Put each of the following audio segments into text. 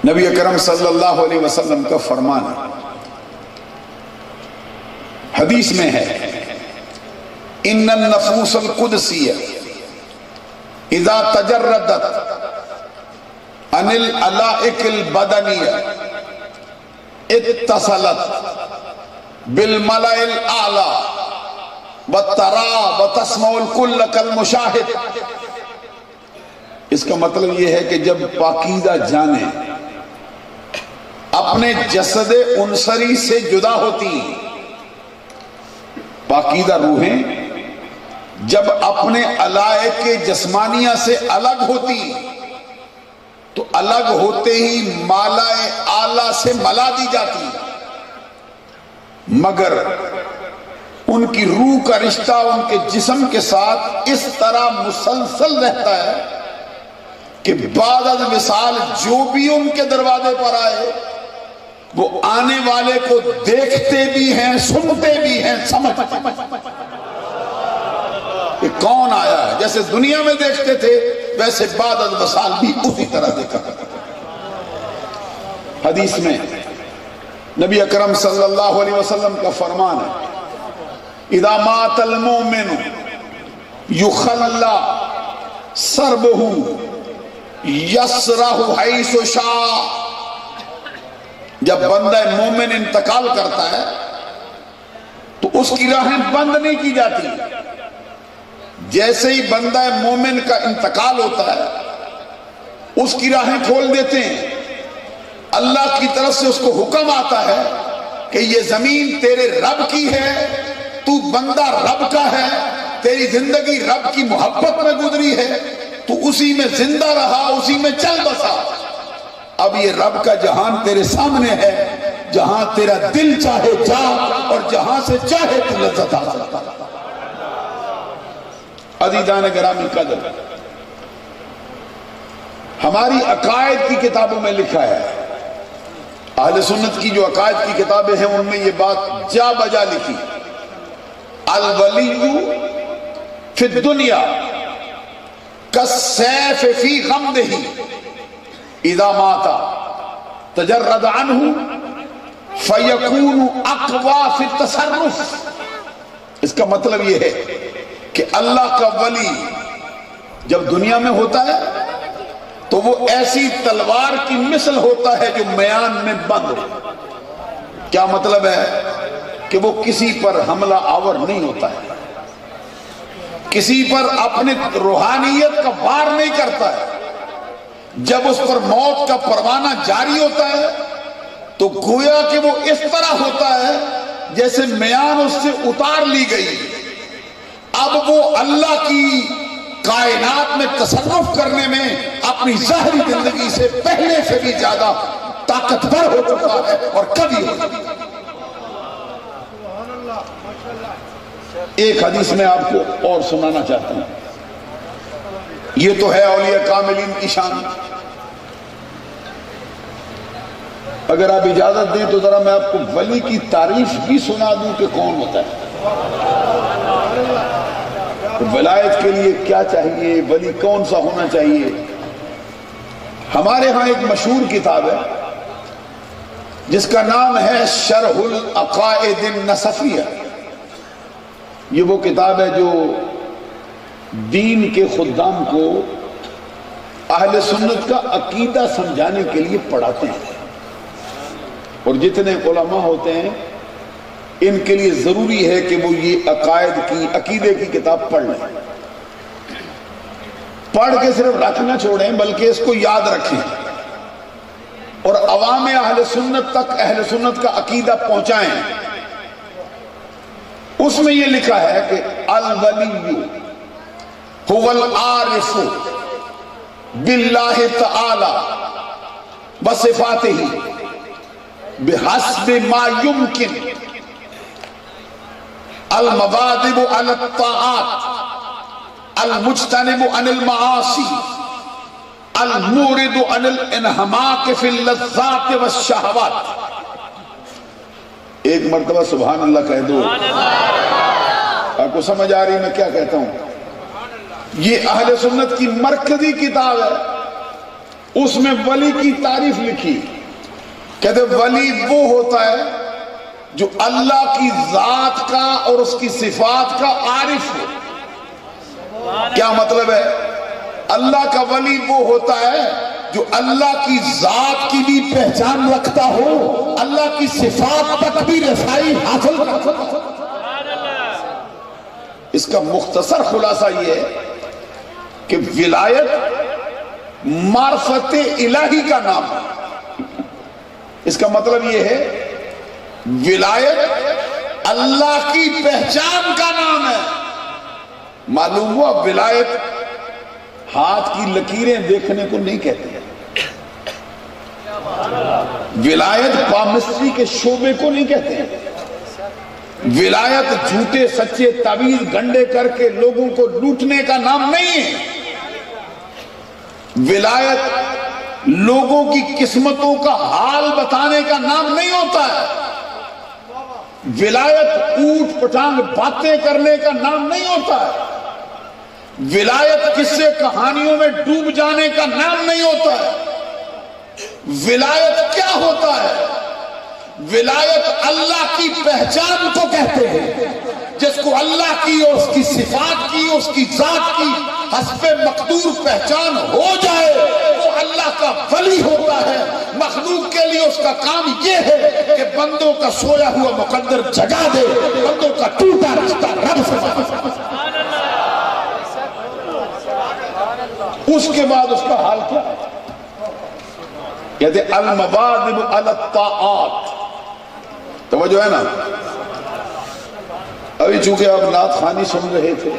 نبی اکرم صلی اللہ علیہ وسلم کا فرمان ہے، حدیث میں ہے ان النفوس القدسیہ اذا تجردت عن العلائق البدنیہ اتصلت بالملأ الاعلی وترى وتسمع الكل كالمشاهد۔ اس کا مطلب یہ ہے کہ جب پاکیزہ جانیں اپنے جسد انصری سے جدا ہوتی، پاکیزہ روحیں جب اپنے علائق جسمانیہ سے الگ ہوتی تو الگ ہوتے ہی مالا اعلیٰ سے ملا دی جاتی، مگر ان کی روح کا رشتہ ان کے جسم کے ساتھ اس طرح مسلسل رہتا ہے کہ بعد از وصال جو بھی ان کے دروازے پر آئے وہ آنے والے کو دیکھتے بھی ہیں، سنتے بھی ہیں، سمجھتے ہیں کہ کون آیا ہے۔ جیسے دنیا میں دیکھتے تھے ویسے بعد از وصال بھی اسی طرح دیکھا۔ حدیث میں نبی اکرم صلی اللہ علیہ وسلم کا فرمان ہے اذا مات المؤمن یخلی سربہ یسرہ حیث شاء، جب بندہ مومن انتقال کرتا ہے تو اس کی راہیں بند نہیں کی جاتی، جیسے ہی بندہ مومن کا انتقال ہوتا ہے اس کی راہیں کھول دیتے ہیں، اللہ کی طرف سے اس کو حکم آتا ہے کہ یہ زمین تیرے رب کی ہے، تو بندہ رب کا ہے، تیری زندگی رب کی محبت میں گزری ہے، تو اسی میں زندہ رہا، اسی میں چل بسا، اب یہ رب کا جہان تیرے سامنے ہے، جہاں تیرا دل چاہے جا اور جہاں سے چاہے تو لذت حاصل کر۔ عزیزان گرامی قدر، ہماری عقائد کی کتابوں میں لکھا ہے، اہل سنت کی جو عقائد کی کتابیں ہیں ان میں یہ بات جا بجا لکھی، الولی فی الدنیا کالسیف فی غمدہ اذا مات تجرد عنہ فیکون اقوی فی التصرف۔ اس کا مطلب یہ ہے کہ اللہ کا ولی جب دنیا میں ہوتا ہے تو وہ ایسی تلوار کی مثل ہوتا ہے جو میان میں بند ہو۔ کیا مطلب ہے؟ کہ وہ کسی پر حملہ آور نہیں ہوتا ہے، کسی پر اپنے روحانیت کا وار نہیں کرتا ہے۔ جب اس پر موت کا پروانہ جاری ہوتا ہے تو گویا کہ وہ اس طرح ہوتا ہے جیسے میان اس سے اتار لی گئی، اب وہ اللہ کی کائنات میں تصرف کرنے میں اپنی ظاہری زندگی سے پہلے سے بھی زیادہ طاقتور ہو چکا ہے اور کبھی ہو چکا۔ ایک حدیث میں آپ کو اور سنانا چاہتا ہوں، یہ تو ہے اولیاء کاملین کی شان، اگر آپ اجازت دیں تو ذرا میں آپ کو ولی کی تعریف بھی سنا دوں کہ کون ہوتا ہے، ولایت کے لیے کیا چاہیے، ولی کون سا ہونا چاہیے۔ ہمارے ہاں ایک مشہور کتاب ہے جس کا نام ہے شرح العقائد النصفیہ، یہ وہ کتاب ہے جو دین کے خدام کو اہل سنت کا عقیدہ سمجھانے کے لیے پڑھاتے ہیں، اور جتنے علماء ہوتے ہیں ان کے لیے ضروری ہے کہ وہ یہ عقائد کی عقیدے کی کتاب پڑھ لیں، پڑھ کے صرف رکھ نہ چھوڑیں بلکہ اس کو یاد رکھیں اور عوام اہل سنت تک اہل سنت کا عقیدہ پہنچائیں۔ اس میں یہ لکھا ہے کہ الولی هو العارف باللہ تعالی بصفاتہ بحسب ما يمكن المواظب على الطاعات المجتنب عن المعاصی المورد عن الانہماک فی اللذات والشہوات۔ ایک مرتبہ سبحان اللہ کہہ دو، آپ کو سمجھ آ رہی میں کیا کہتا ہوں؟ یہ اہل سنت کی مرکزی کتاب ہے، اس میں ولی کی تعریف لکھی، کہتے ولی وہ ہوتا ہے جو اللہ کی ذات کا اور اس کی صفات کا عارف ہو۔ کیا مطلب ہے؟ اللہ کا ولی وہ ہوتا ہے جو اللہ کی ذات کی بھی پہچان رکھتا ہو، اللہ کی صفات تک بھی رسائی حاصل کرتا ہو۔ اس کا مختصر خلاصہ یہ ہے کہ ولایت معرفت الہی کا نام ہے۔ اس کا مطلب یہ ہے ولایت اللہ کی پہچان کا نام ہے۔ معلوم ہوا ولایت ہاتھ کی لکیریں دیکھنے کو نہیں کہتے ہیں، ولایت پامسٹری کے شعبے کو نہیں کہتے ہیں، ولایت جھوٹے سچے تعویذ گنڈے کر کے لوگوں کو لوٹنے کا نام نہیں ہے۔ ولایت لوگوں کی قسمتوں کا حال بتانے کا نام نہیں ہوتا ہے۔ ولایت اوٹ پٹانگ باتیں کرنے کا نام نہیں ہوتا ہے۔ ولایت قصے کہانیوں میں ڈوب جانے کا نام نہیں ہوتا ہے۔ ولایت کیا ہوتا ہے؟ ولایت اللہ کی پہچان کو کہتے ہیں، جس کو اللہ کی اور اس کی صفات کی اور اس کی ذات کی حسب مقدور پہچان ہو جائے وہ اللہ کا ولی ہوتا ہے۔ مخلوق کے لیے اس کا کام یہ ہے کہ بندوں کا سویا ہوا مقدر جگا دے، بندوں کا ٹوٹا رشتہ رب سے جگا۔ اس کے بعد اس کا حال کیا ہے؟ کہتے المواظب علی الطاعات۔ توجہ ہے نا؟ ابھی چونکہ آپ نعت خوانی سن رہے تھے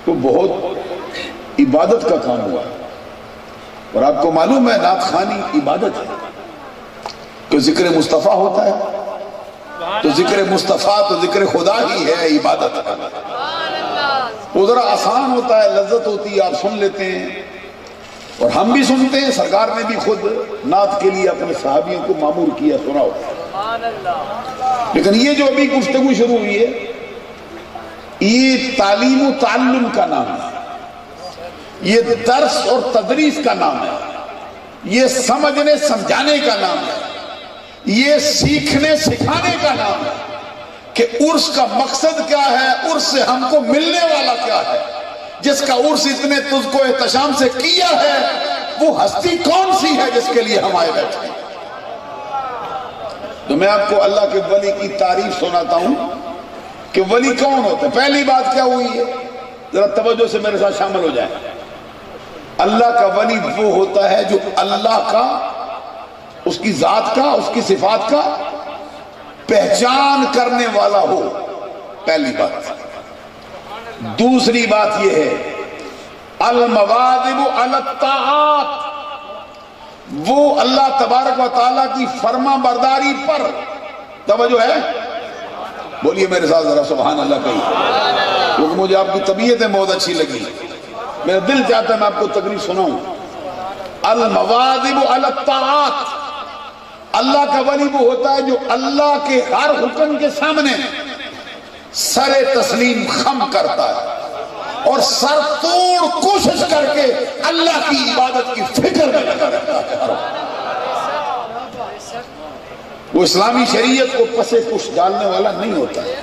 تو بہت عبادت کا کام ہوا ہے، اور آپ کو معلوم ہے نعت خوانی عبادت ہے۔ تو ذکر مصطفیٰ ہوتا ہے تو ذکر مصطفیٰ تو ذکر خدا ہی ہے، عبادت ہے۔ وہ ذرا آسان ہوتا ہے، لذت ہوتی ہے، آپ سن لیتے ہیں اور ہم بھی سنتے ہیں۔ سرکار نے بھی خود نعت کے لیے اپنے صحابیوں کو مامور کیا، سناؤ۔ لیکن یہ جو ابھی گفتگو شروع ہوئی ہے یہ تعلیم و تعلم کا نام ہے، یہ درس اور تدریس کا نام ہے، یہ سمجھنے سمجھانے کا نام ہے، یہ سیکھنے سکھانے کا نام ہے کہ عرس کا مقصد کیا ہے، عرس سے ہم کو ملنے والا کیا ہے۔ جس کا عرس اتنے تجھ کو احتشام سے کیا ہے وہ ہستی کون سی ہے جس کے لیے ہم آئے بیٹھے ہیں؟ تو میں آپ کو اللہ کے ولی کی تعریف سناتا ہوں کہ ولی کون ہوتا ہے۔ پہلی بات کیا ہوئی ہے، ذرا توجہ سے میرے ساتھ شامل ہو جائیں۔ اللہ کا ولی وہ ہوتا ہے جو اللہ کا، اس کی ذات کا، اس کی صفات کا پہچان کرنے والا ہو، پہلی بات۔ دوسری بات یہ ہے المواظب علی الطاعات، وہ اللہ تبارک و تعالیٰ کی فرما برداری پر، توجہ ہے، بولیے میرے ساتھ ذرا سبحان اللہ کہیے، کیونکہ مجھے آپ کی طبیعتیں بہت اچھی لگی، میرا دل چاہتا ہے میں آپ کو تقریر سناؤں۔ المواظب علی الطاعات، اللہ کا ولی وہ ہوتا ہے جو اللہ کے ہر حکم کے سامنے سر تسلیم خم کرتا ہے اور سر توڑ کوشش کر کے اللہ کی عبادت کی فکر میں لگا رہتا ہے۔ وہ اسلامی شریعت کو پسے کش ڈالنے والا نہیں ہوتا ہے،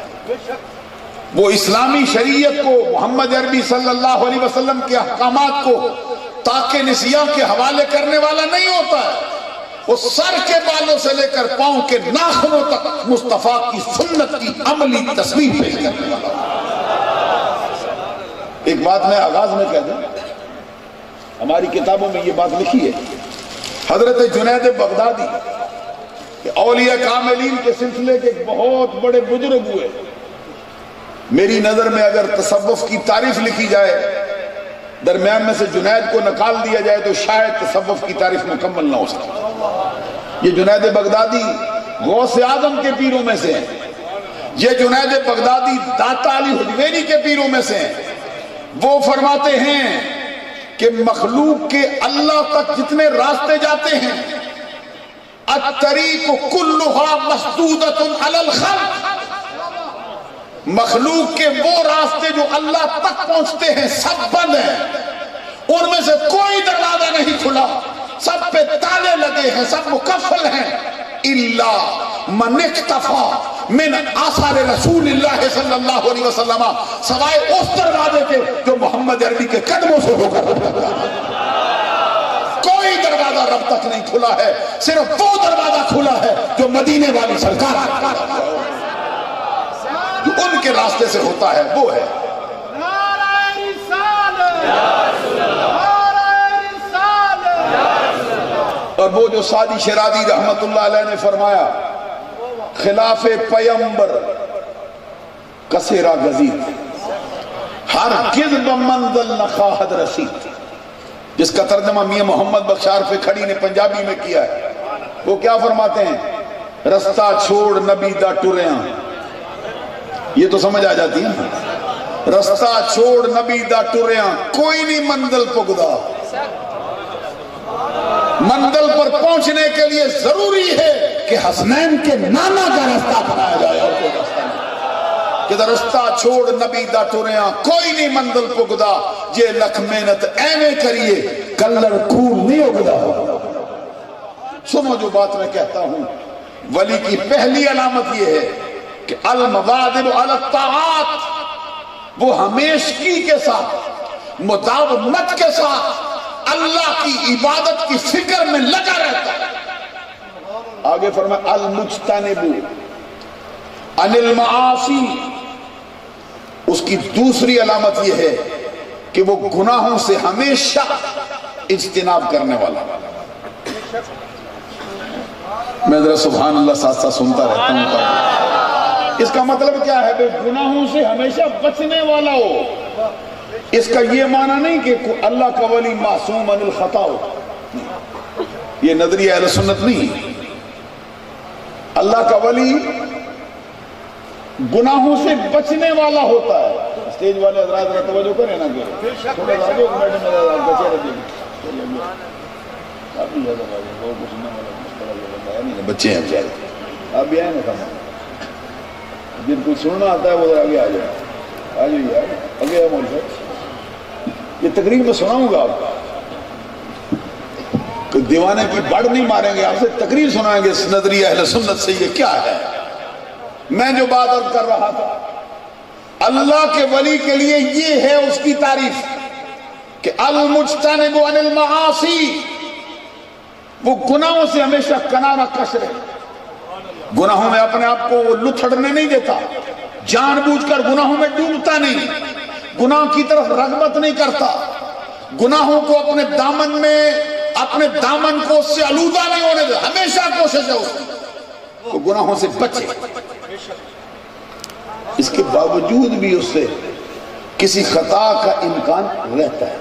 وہ اسلامی شریعت کو، محمد عربی صلی اللہ علیہ وسلم کے احکامات کو تاکہ نسیاں کے حوالے کرنے والا نہیں ہوتا ہے، وہ سر کے بالوں سے لے کر پاؤں کے ناخنوں تک مصطفیٰ کی سنت کی عملی تصویر پیش کرنے والا۔ ایک بات میں آغاز میں کہہ دوں، ہماری کتابوں میں یہ بات لکھی ہے، حضرت جنید بغدادی کہ اولیاء کاملین کے سلسلے کے بہت بڑے بزرگ ہوئے۔ میری نظر میں اگر تصوف کی تعریف لکھی جائے، درمیان میں سے جنید کو نکال دیا جائے تو شاید تصوف کی تعریف مکمل نہ ہو سکے۔ یہ جنید بغدادی غوث اعظم کے پیروں میں سے ہیں، یہ جنید بغدادی داتا علی حجویری کے پیروں میں سے ہیں۔ وہ فرماتے ہیں کہ مخلوق کے اللہ تک جتنے راستے جاتے ہیں، الطریق کلھا مسدودۃ علی الخلق، مخلوق کے وہ راستے جو اللہ تک پہنچتے ہیں سب بند ہیں، ان میں سے کوئی دروازہ نہیں کھلا، سب پہ تالے لگے ہیں، سب مقفل ہیں، الا من اکتفا من آثار رسول اللہ صلی اللہ علیہ وسلم، سوائے اس دروازے کے جو محمد عربی کے قدموں سے ہو کر کوئی دروازہ رب تک نہیں کھلا ہے، صرف وہ دروازہ کھلا ہے جو مدینے والی سرکار جو ان کے راستے سے ہوتا ہے، وہ ہے اور وہ جو سادی شیرازی رحمت اللہ علیہ نے فرمایا، خلاف پیمبر کسیرا گزید ہر کذب منزل نخواہد رسید، جس کا ترجمہ میاں محمد بخشار پہ کھڑی نے پنجابی میں کیا ہے۔ وہ کیا فرماتے ہیں؟ رستہ چھوڑ نبی دا ٹریاں، یہ تو سمجھ آ جاتی ہے، رستہ چھوڑ نبی دا ٹریاں کوئی نہیں منزل پگدا، منزل پر پہنچنے کے لیے ضروری ہے کہ حسنین کے نانا کا رستہ بنایا جائے، اور کوئی رستہ نہیں کہ رستہ چھوڑ نبی دا ٹریاں کوئی نہیں منزل پگدا، جے لکھ محنت ایویں کریے کلر کھول نہیں اگدا۔ سنو جو بات میں کہتا ہوں، ولی کی پہلی علامت یہ ہے کہ المواظب علی الطاعات، وہ ہمیشگی کے ساتھ مداومت کے ساتھ اللہ کی عبادت کی فکر میں لگا رہتا ہے۔ آگے فرمایا المجتنب عن المعاصی، اس کی دوسری علامت یہ ہے کہ وہ گناہوں سے ہمیشہ اجتناب کرنے والا۔ میں ذرا سبحان اللہ ساتھ ساتھ سنتا رہتا ہوں، اس کا مطلب کیا ہے؟ گناہوں سے ہمیشہ بچنے والا ہو۔ اس کا یہ معنی نہیں کہ اللہ کا ولی معصوم عن الخطا ہو، یہ نظریہ اہل سنت نہیں۔ اللہ کا ولی گناہوں سے بچنے والا ہوتا ہے۔ اسٹیج والے حضرات ذرا توجہ کریں نا، تھوڑا سا آگے میڈم میرا بچے رہتے بچے ہیں بیچارے، آپ بھی آئے نا، جن کو سننا آتا ہے وہ آگے آ جائے، آ جائیے آگے مول صاحب۔ یہ تقریر میں سناؤں گا آپ کو، دیوانے کی بڑھ نہیں ماریں گے، آپ سے تقریر سنائیں گے اس نظریہ اہل سنت سے یہ کیا ہے۔ میں جو بات عرض کر رہا تھا، اللہ کے ولی کے لیے یہ ہے اس کی تعریف کہ المجتنب عن المعاصی، وہ گناہوں سے ہمیشہ کنارہ کش رہے، گناہوں میں اپنے آپ کو لتھڑنے نہیں دیتا، جان بوجھ کر گناہوں میں ڈوبتا نہیں، گناہ کی طرف رغبت نہیں کرتا، گناہوں کو اپنے دامن میں، اپنے دامن کو اس سے آلودہ نہیں ہونے دے، ہمیشہ کوشش ہے اس کی وہ گناہوں سے بچے۔ اس کے باوجود بھی اس سے کسی خطا کا امکان رہتا ہے،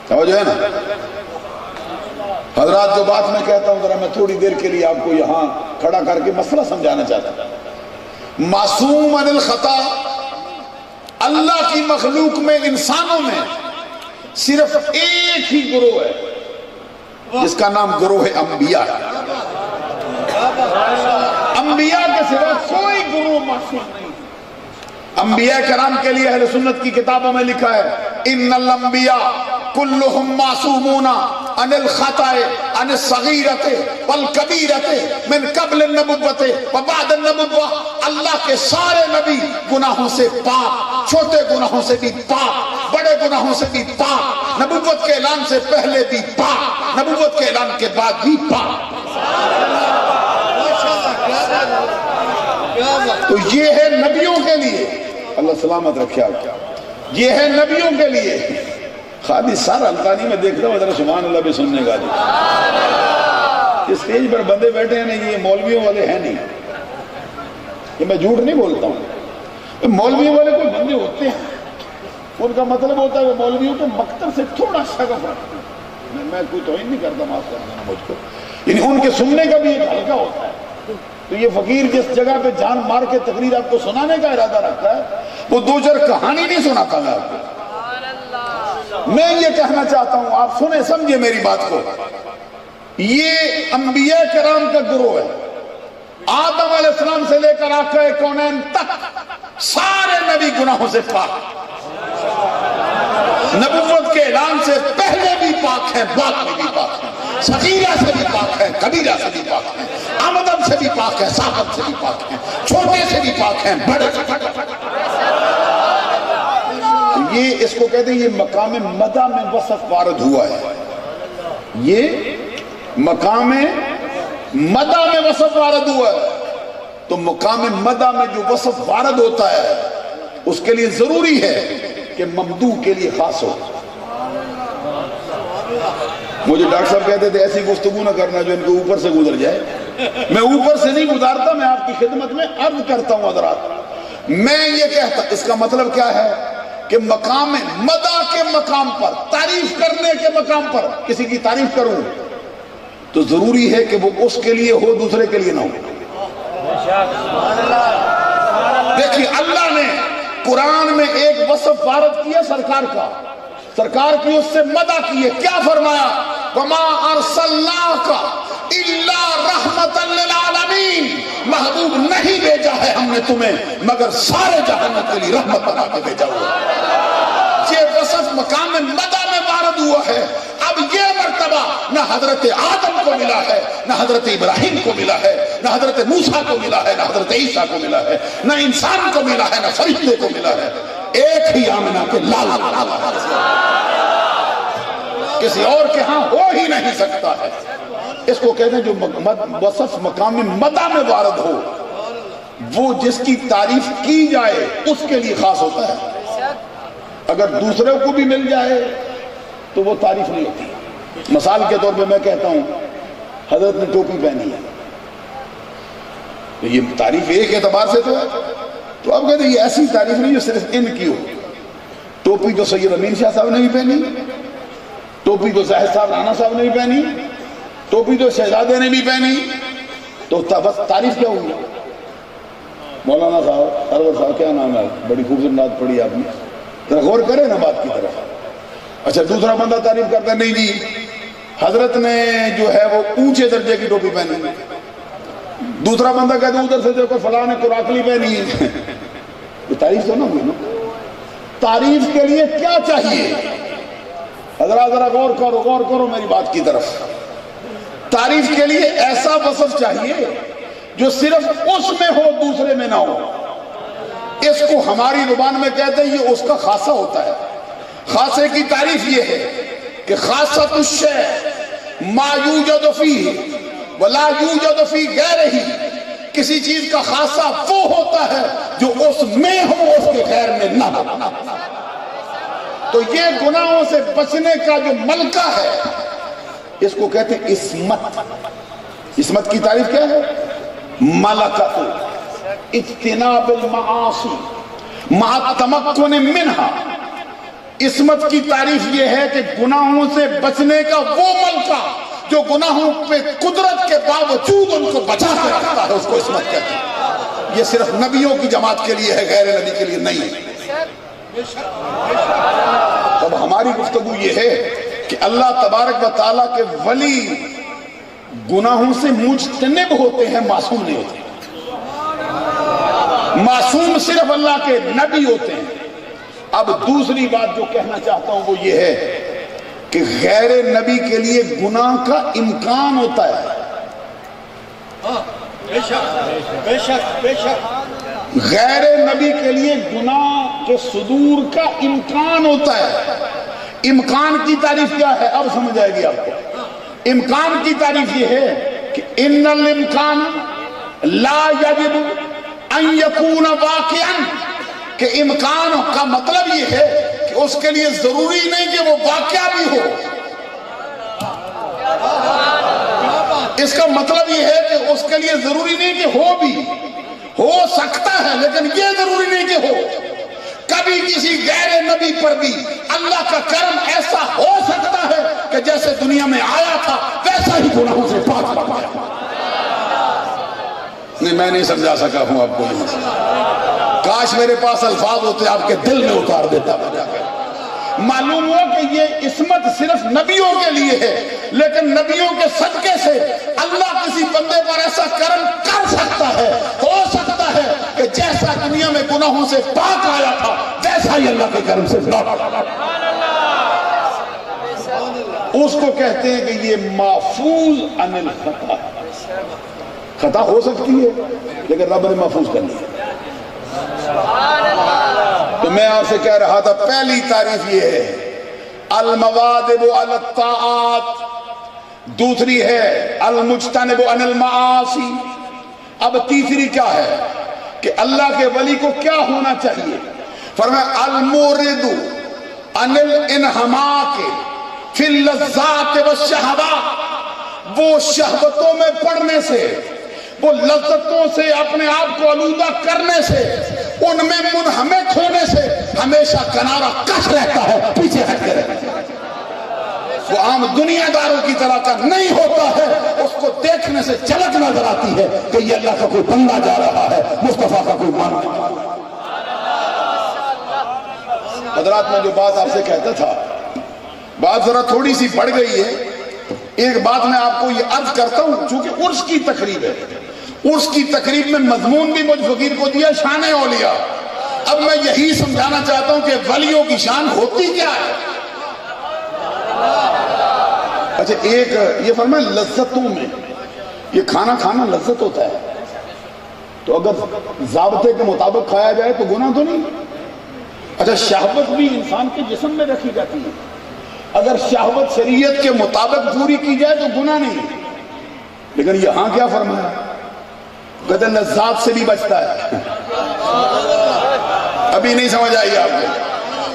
سمجھو ہے نا حضرات۔ جو بات میں کہتا ہوں ذرا میں تھوڑی دیر کے لیے آپ کو یہاں کھڑا کر کے مسئلہ سمجھانا چاہتا ہوں۔ معصوم عن الخطا، اللہ کی مخلوق میں، انسانوں میں صرف ایک ہی گروہ ہے جس کا نام گروہ انبیاء ہے۔ انبیاء کے سوا کوئی گروہ معصوم نہیں۔ انبیاء کرام کے لیے اہل سنت کی کتابوں میں لکھا ہے ان الانبیاء کلہم معصومون عن الخطأ عن الصغیرۃ والکبیرۃ من قبل النبوۃ وبعد النبوۃ، اللہ کے سارے نبی گناہوں سے پاک، چھوٹے گناہوں سے بھی پاک، بڑے گناہوں سے بھی پاک، نبوت کے اعلان سے پہلے بھی پاک، نبوت کے اعلان کے بعد بھی پاک۔ تو یہ ہے نبیوں کے لیے، اللہ سلامت رکھے آپ، یہ ہے نبیوں کے لیے۔ خادی سارا القانی میں دیکھ رہا ہوں، ذرا سبحان اللہ بھی سننے کا اس سٹیج پر بندے بیٹھے ہیں نہیں، یہ مولویوں والے ہیں نہیں، یہ میں جھوٹ نہیں بولتا ہوں، مولویوں والے کوئی بندے ہوتے ہیں، ان کا مطلب ہوتا ہے وہ مولویوں کے مکتب سے تھوڑا شگف رکھتے ہیں۔ میں کوئی توہین نہیں کرتا، معاف کر دینا مجھ کو، یعنی ان کے سننے کا بھی ایک حلقہ ہوتا ہے۔ تو یہ فقیر جس جگہ پہ جان مار کے تقریر آپ کو سنانے کا ارادہ رکھتا ہے، وہ دو چار کہانی نہیں سناتا میں آپ کو۔ میں یہ کہنا چاہتا ہوں، آپ سنیں سمجھے میری بات کو، یہ انبیاء کرام کا گروہ ہے، آدم علیہ السلام سے لے کر آقا کونین تک سارے نبی گناہوں سے پاک۔ نبوت کے اعلان سے پہلے بھی پاک ہیں، بعد میں بھی پاک ہیں، صغیرہ سے بھی پاک ہیں، کبیرہ سے بھی پاک ہیں، آمدن سے بھی پاک ہیں، صاحب سے بھی پاک ہیں، چھوٹے سے بھی پاک ہیں، بڑے سے بھی پاک ہیں۔ یہ اس کو کہتے ہیں یہ مقام مدح میں وصف وارد ہوا ہے، یہ مقام مدح میں وصف وارد ہوا ہے۔ تو مقام مدح میں جو وصف وارد ہوتا ہے اس کے لیے ضروری ہے کہ ممدوح کے لیے خاص ہو۔ مجھے ڈاکٹر صاحب کہتے تھے ایسی گفتگو نہ کرنا جو ان کے اوپر سے گزر جائے۔ میں اوپر سے نہیں گزارتا، میں آپ کی خدمت میں عرض کرتا ہوں حضرات۔ میں یہ کہتا، اس کا مطلب کیا ہے کہ مقام مدح کے مقام پر، تعریف کرنے کے مقام پر کسی کی تعریف کروں تو ضروری ہے کہ وہ اس کے لیے ہو، دوسرے کے لیے نہ ہو۔ دیکھیے اللہ نے قرآن میں ایک وصف وارد کیا سرکار کا، سرکار کی اس سے مدح کی ہے، کیا فرمایا؟ وَمَا أَرْسَلْنَاكَ إِلَّا رَحْمَةً لِلْعَالَمِينَ، محبوب نہیں بھیجا ہے ہم نے تمہیں مگر سارے جہانوں کے لیے رحمت بنا کے بھیجا ہوا ہے۔ یہ وصف مقام مدح میں وارد ہوا ہے۔ اب یہ مرتبہ نہ حضرت آدم کو ملا ہے، نہ حضرت ابراہیم کو ملا ہے، نہ حضرت موسیٰ کو ملا ہے، نہ حضرت عیسیٰ کو ملا ہے، نہ انسان کو ملا ہے، نہ فرشتے کو ملا ہے، ایک ہی آمنہ کے لال کسی اور کے ہاں ہو ہی نہیں سکتا ہے۔ اس کو کہتے ہیں جو وصف مقام مدح میں وارد ہو، وہ جس کی تعریف کی جائے اس کے لیے خاص ہوتا ہے، اگر دوسرے کو بھی مل جائے تو وہ تعریف نہیں ہوتی۔ مثال کے طور پہ میں کہتا ہوں حضرت نے ٹوپی پہنی ہے، تو یہ تعریف ایک اعتبار سے تو ہے، تو اب کہتے ہیں یہ ایسی تعریف نہیں جو صرف ان کی ہو۔ ٹوپی تو سید امین شاہ صاحب نے بھی پہنی، ٹوپی تو زاہد صاحب رانا صاحب نے بھی پہنی، ٹوپی تو شہزادے نے بھی پہنی، تو بس تعریف کیا ہوئی؟ مولانا صاحب سرور صاحب کیا نام ہے، بڑی خوبصورت بات پڑھی آپ نے، ذرا غور کرے نا بات کی طرف۔ اچھا دوسرا بندہ تعریف کرتا ہے نہیں جی حضرت نے جو ہے وہ اونچے درجے کی ٹوپی پہنی، دوسرا بندہ کہتا ہے ادھر سے دیکھو فلاں نے کراکلی پہنی ہے، یہ تعریف تو نہ ہوئی نا۔ تعریف کے لیے کیا چاہیے؟ حضرات ذرا غور کرو میری بات کی طرف۔ تعریف کے لیے ایسا وصف چاہیے جو صرف اس میں ہو، دوسرے میں نہ ہو۔ اس کو ہماری زبان میں کہتے ہیں یہ اس کا خاصہ ہوتا ہے۔ خاصے کی تعریف یہ ہے کہ خاصۃ الشیء ما یوجد فیہ ولا یوجد فی غیرہ، کسی چیز کا خاصہ وہ ہوتا ہے جو اس میں ہو، اس کے غیر میں نہ ہو۔ تو یہ گناہوں سے بچنے کا جو ملکہ ہے اس کو کہتے ہیں عصمت۔ عصمت کی تعریف کیا ہے؟ ملکۃ اجتناب المعاصی مع التمکن منہا۔ عصمت کی تعریف یہ ہے کہ گناہوں سے بچنے کا وہ ملکہ جو گناہوں پہ قدرت کے باوجود ان کو بچا کے رکھتا ہے، اس کو عصمت کہتے ہیں۔ یہ صرف نبیوں کی جماعت کے لیے ہے، غیر نبی کے لیے نہیں ہے۔ اب ہماری گفتگو یہ ہے کہ اللہ تبارک و تعالیٰ کے ولی گناہوں سے مجتنب ہوتے ہیں، معصوم نہیں ہوتے۔ معصوم صرف اللہ کے نبی ہوتے ہیں۔ اب دوسری بات جو کہنا چاہتا ہوں وہ یہ ہے کہ غیر نبی کے لیے گناہ کا امکان ہوتا ہے۔ بے شک غیر نبی کے لیے گناہ کے صدور کا امکان ہوتا ہے۔ امکان کی تعریف کیا ہے؟ اب سمجھ آئے گی آپ کو۔ امکان کی تعریف یہ ہے کہ ان الامکان لا یجب ان یکون واقعا، کہ امکان کا مطلب یہ ہے کہ اس کے لیے ضروری نہیں کہ وہ واقعہ بھی ہو۔ اس کا مطلب یہ ہے کہ اس کے لیے ضروری نہیں کہ ہو بھی، ہو سکتا ہے لیکن یہ ضروری نہیں کہ ہو۔ کبھی کسی غیر نبی پر بھی اللہ کا کرم ایسا ہو سکتا ہے کہ جیسے دنیا میں آیا تھا ویسا ہی گناہوں سے پاک ہو گیا۔ نہیں میں نہیں سمجھا سکا ہوں آپ کو، کاش میرے پاس الفاظ ہوتے آپ کے دل میں اتار دیتا بجا کر۔ معلوم ہوا کہ یہ عصمت صرف نبیوں کے لیے ہے، لیکن نبیوں کے صدقے سے اللہ کسی بندے پر ایسا کرم کر سکتا ہے، ہو سکتا ہے کہ جیسا دنیا میں گناہوں سے پاک آیا تھا ویسا ہی اللہ کے کرم سے لوٹ آیا۔ اس کو کہتے ہیں کہ یہ محفوظ عن الخطا، خطا ہو سکتی ہے لیکن رب نے محفوظ کر لی۔ تو میں آپ سے کہہ رہا تھا پہلی تعریف یہ ہے المواظب علی الطاعات، دوسری ہے المجتنب عن المعاصی، اب تیسری کیا ہے کہ اللہ کے ولی کو کیا ہونا چاہیے؟ فرمایا المورد عن الانحماق فی اللذات والشہوات، وہ شہوتوں میں پڑنے سے، وہ لذتوں سے اپنے آپ کو آلودہ کرنے سے، ان میں منہمک ہونے سے ہمیشہ کنارہ کش رہتا ہے، پیچھے ہٹ کے رہتا ہے۔ وہ عام دنیا داروں کی طرح کا نہیں ہوتا ہے، اس کو دیکھنے سے جھلک نظر آتی ہے کہ یہ اللہ کا کوئی بندہ جا رہا ہے، مصطفیٰ کا کوئی ماننا۔ حضرات میں جو بات آپ سے کہتا تھا، بات ذرا تھوڑی سی بڑھ گئی ہے، ایک بات میں آپ کو یہ عرض کرتا ہوں، چونکہ عرس کی تقریب ہے، عرس کی تقریب میں مضمون بھی مجھ فقیر کو دیا شان اولیاء، اب میں یہی سمجھانا چاہتا ہوں کہ ولیوں کی شان ہوتی کیا ہے۔ اچھا ایک یہ فرمائے لذتوں میں، یہ کھانا کھانا لذت ہوتا ہے، تو اگر ضابطے کے مطابق کھایا جائے تو گناہ تو نہیں۔ اچھا شہوت بھی انسان کے جسم میں رکھی جاتی ہے، اگر شہوت شریعت کے مطابق پوری کی جائے تو گناہ نہیں، لیکن یہاں کیا فرمایا؟ کہتے ہیں لذات سے بھی بچتا ہے، ابھی نہیں سمجھ آئی آپ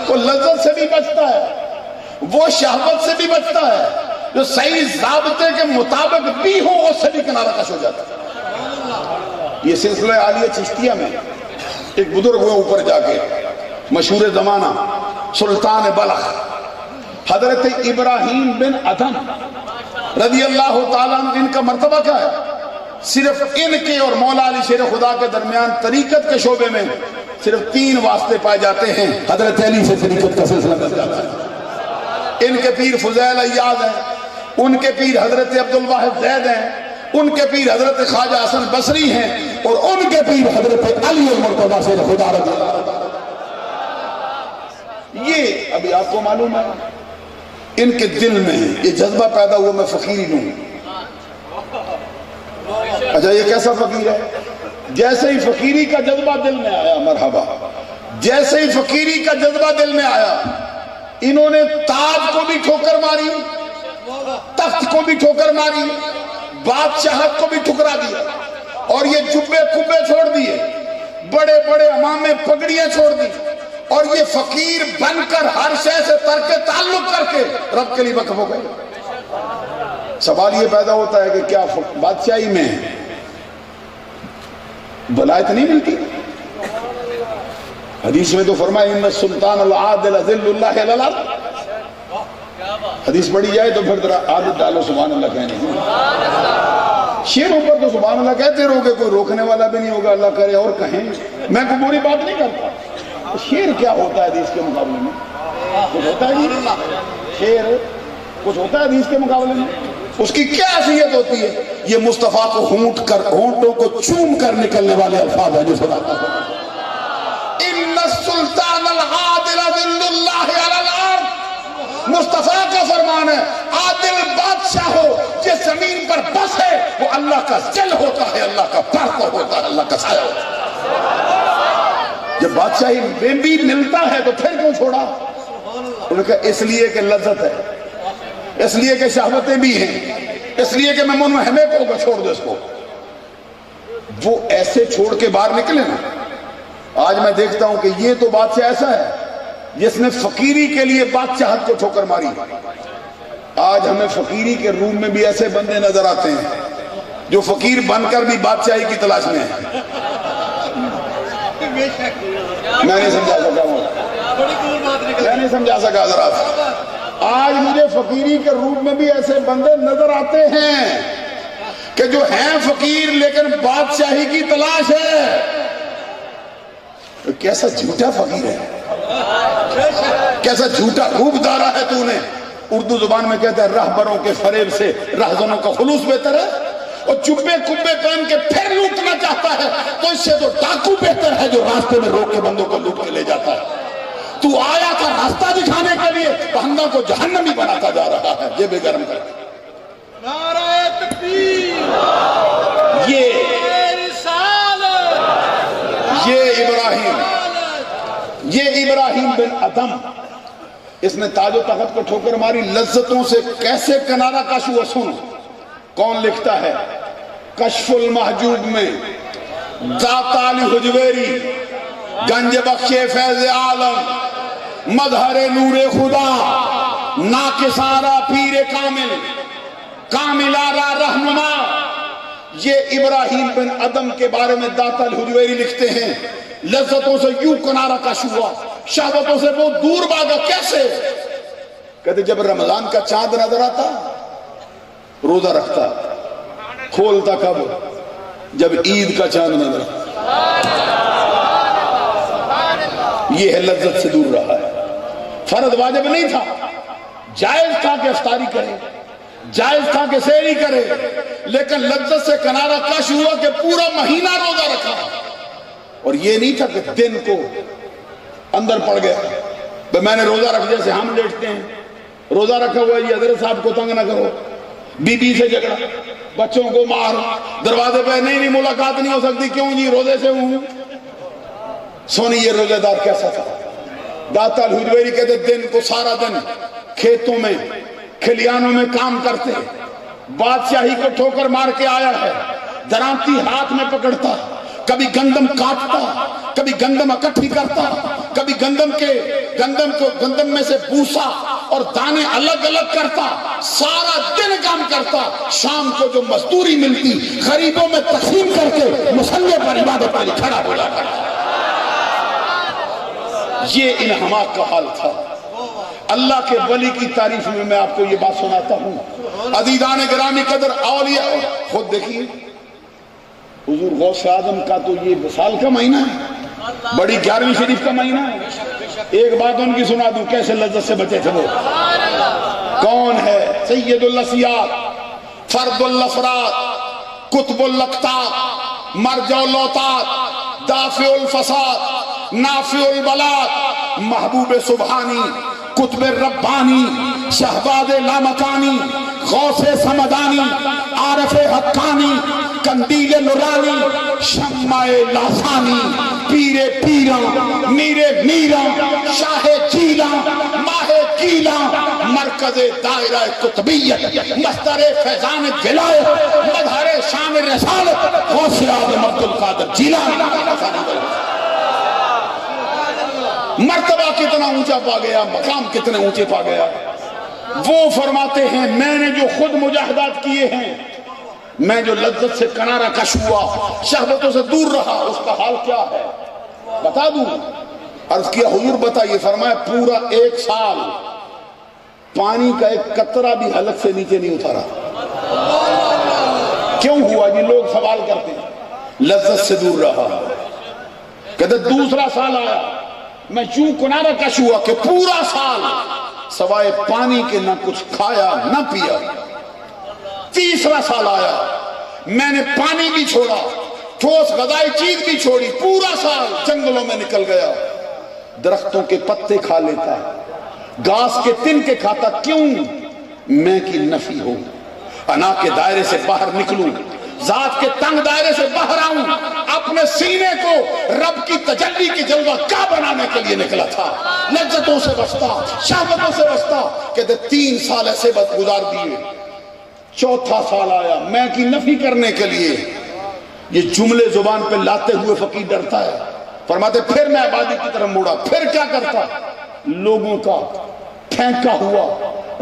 کو، وہ لذت سے بھی بچتا ہے، وہ شہوت سے بھی بچتا ہے، جو صحیح ضابطے کے مطابق بھی ہو اس سے بھی کنارہ کش ہو جاتا ہے۔ یہ سلسلہ عالیہ چشتیہ میں ایک بزرگ ہوئے اوپر جا کے، مشہور زمانہ سلطان بلخ حضرت ابراہیم بن ادھم رضی اللہ تعالیٰ عنہ، ان کا مرتبہ کیا ہے؟ صرف ان کے اور مولا علی شیر خدا کے درمیان طریقت کے شعبے میں صرف 3 واسطے پائے جاتے ہیں، حضرت علی سے طریقت کا سلسلہ بن جاتا ہے۔ ان کے پیر فضیل ایاز ہیں، ان کے پیر حضرت عبدالواحد زید ہیں، ان کے پیر حضرت خواجہ حسن بصری ہیں، اور ان کے پیر حضرت علی المرتضیٰ شیر خدا رضی اللہ تعالیٰ۔ یہ ابھی آپ کو معلوم ہے ان کے دل میں یہ جذبہ پیدا ہوا میں فقیری لوں۔ اچھا یہ کیسا فقیر ہے؟ جیسے ہی فقیری کا جذبہ دل میں آیا، مرحبا، جیسے ہی فقیری کا جذبہ دل میں آیا، انہوں نے تاج کو بھی ٹھوکر ماری، تخت کو بھی ٹھوکر ماری، بادشاہت کو بھی ٹھکرا دیا، اور یہ جبے کبے چھوڑ دیے، بڑے بڑے امامے پگڑیاں چھوڑ دی، اور یہ فقیر بن کر ہر شے سے ترک تعلق کر کے رب کے لیے وقف ہو گئے۔ سوال یہ پیدا ہوتا ہے کہ کیا بادشاہی میں ولایت نہیں ملتی؟ حدیث میں تو فرمایا ان السلطان العادل ذل اللہ علی الارض، حدیث پڑھی جائے تو پھر ذرا عادت ڈالو سبحان اللہ کہنے، شیروں پر تو سبحان اللہ کہتے رہو گے، کوئی روکنے والا بھی نہیں ہوگا، اللہ کرے اور کہیں، میں کوئی بری بات نہیں کرتا۔ شیر کیا ہوتا ہے حدیث کے مقابلے میں؟ کچھ ہوتا ہے جی؟ شیر کچھ ہوتا ہے حدیث کے مقابلے میں؟ اس کی کیا حیثیت ہوتی ہے؟ یہ مصطفیٰ کو ہونٹوں کو چوم کر نکلنے والے الفاظ ہیں جو سناتا ہوں۔ ان السلطان العادل ذل اللہ علی الارض، مصطفیٰ کا فرمان ہے عادل بادشاہ ہو جس زمین پر بس ہے وہ اللہ کا ذل ہوتا ہے، اللہ کا برق ہوتا ہے، اللہ کا سایہ ہوتا ہے۔ جب بادشاہی میں بھی ملتا ہے تو پھر کیوں چھوڑا؟ انہوں نے کہا اس لیے کہ لذت ہے، اس لیے کہ شہوتیں بھی ہیں، اس لیے کہ میں منہمک ہو گا، چھوڑ دو اس کو۔ وہ ایسے چھوڑ کے باہر نکلے نا، آج میں دیکھتا ہوں کہ یہ تو بادشاہ ایسا ہے جس نے فقیری کے لیے بادشاہت کو ٹھوکر ماری۔ آج ہمیں فقیری کے روم میں بھی ایسے بندے نظر آتے ہیں جو فقیر بن کر بھی بادشاہی کی تلاش میں ہیں۔ میں نہیں سمجھا سکا ہوں، میں نہیں سمجھا سکا حضرات۔ آج مجھے فقیری کے روپ میں بھی ایسے بندے نظر آتے ہیں کہ جو ہیں فقیر لیکن بادشاہی کی تلاش ہے۔ کیسا جھوٹا فقیر ہے، کیسا جھوٹا روپ دارا ہے تو نے۔ اردو زبان میں کہتے ہیں رہبروں کے فریب سے رہزنوں کا خلوص بہتر ہے، اور جبے کبے پہن کے پھر لوٹنا چاہتا ہے تو اس سے تو ڈاکو بہتر ہے جو راستے میں روک کے بندوں کو لوٹ کے لے جاتا ہے۔ تو آیا تھا راستہ دکھانے کے لیے، بندہ کو جہنمی بناتا جا رہا ہے، یہ بے گرم کر کے۔ نعرہ تکبیر، یہ ابراہیم بن ادم، اس نے تاج و تخت کو ٹھوکر ماری، لذتوں سے کیسے کنارہ کش ہوا سن۔ کون لکھتا ہے؟ کشف المحجوب میں داتا علی حجویری، گنج بخش فیض عالم، مظہر نور خدا، ناکسارہ پیر کامل، کامل آرا رہنما۔ یہ ابراہیم بن ادم کے بارے میں داتا الحجویری لکھتے ہیں، لذتوں سے یوں کنارہ کش ہوا، شہوتوں سے وہ دور بھاگا۔ کیسے؟ کہتے جب رمضان کا چاند نظر آتا روزہ رکھتا، کھولتا کب؟ جب عید کا چاند نظر آتا۔ یہ ہے لذت سے دور رہا ہے۔ فرض واجب نہیں تھا، جائز تھا کہ افطاری کرے، جائز تھا کہ سحری کرے، لیکن لذت سے کنارہ کش ہوا کہ پورا مہینہ روزہ رکھا۔ اور یہ نہیں تھا کہ دن کو اندر پڑ گیا، میں نے روزہ رکھ، جیسے ہم لیٹتے ہیں روزہ رکھا ہوا ہے، حضرت صاحب کو تنگ نہ کرو، بی بی سے جھگڑا، بچوں کو مار، دروازے پہ نہیں ملاقات نہیں ہو سکتی، کیوں جی روزے سے ہوں۔ سونی یہ روزہ دار کیسا تھا؟ داتا الحجویری کہتے دن کو سارا دن کھیتوں میں کھلیانوں میں کام کرتے، بادشاہی کو ٹھوکر مار کے آیا ہے، درانتی ہاتھ میں پکڑتا، کبھی گندم کاٹتا، کبھی گندم اکٹھی کرتا، کبھی گندم میں سے بھوسا اور دانے الگ الگ کرتا، سارا دن کام کرتا، شام کو جو مزدوری ملتی غریبوں میں تقسیم کر کے مصلی پر عبادت کے لیے کھڑا ہو جاتا۔ یہ انہماک کا حال تھا۔ اللہ کے ولی کی تعریف میں میں آپ کو یہ بات سناتا ہوں، عزیزان گرامی قدر، اولیاء، خود دیکھیے حضور غوث اعظم کا تو یہ وصال کا مہینہ ہے، بڑی 11ویں شریف کا مہینہ ہے۔ ایک بات ان کی سنا دوں، کیسے لذت سے بچے تھے وہ۔ کون ہے؟ سید الاسیات، فرد الافراد، قطب الاقطاب، مرجع الاوتاد، دافع الفساد، نافع البلاد، محبوب سبحانی، قطب ربانی، شہباز لامکانی، غوث سمدانی، عارف حقانی، کندیل نورانی، شمع لاسانی، پیر پیراں، میر میراں، شاہ جیلاں، ماہ گیلاں، مرکز دائرہ قطبیت، مصدر فیضان ولایت، مظہر شان رسالت، غوث اعظم عبدالقادر جیلانی۔ مرتبہ کتنا اونچا پا گیا، مقام کتنے اونچے پا گیا۔ وہ فرماتے ہیں میں نے جو خود مجاہدات کیے ہیں، میں جو لذت سے کنارہ کش ہوا، شہوتوں سے دور رہا، اس کا حال کیا ہے بتا دوں۔ عرض کیا حضور بتائیے، فرمایا پورا 1 سال پانی کا ایک قطرہ بھی حلق سے نیچے نہیں اترا۔ کیوں ہوا جی؟ لوگ سوال کرتے ہیں، لذت سے دور رہا۔ کہتے دوسرا سال آیا، میں چوں کنارہ کش ہوا کہ پورا سال سوائے پانی کے نہ کچھ کھایا نہ پیا۔ تیسرا سال آیا، میں نے پانی بھی چھوڑا، ٹھوس غذائی چیز بھی چھوڑی، پورا سال جنگلوں میں نکل گیا، درختوں کے پتے کھا لیتا، گھاس کے تنکے کھاتا۔ کیوں؟ میں کی نفی ہو، انا کے دائرے سے باہر نکلوں، ذات کے تنگ دائرے سے باہر آؤں، اپنے سینے کو رب کی تجلی کی جلوہ کا بنانے کے لیے نکلا تھا، لذتوں سے بچتا، شہوتوں سے بچتا۔ کہتے 3 سال ایسے گزار دیے، چوتھا سال آیا، میں کی نفی کرنے کے لیے یہ جملے زبان پہ لاتے ہوئے فقیر ڈرتا ہے۔ فرماتے پھر میں آبادی کی طرف موڑا، پھر کیا کرتا؟ لوگوں کا پھینکا ہوا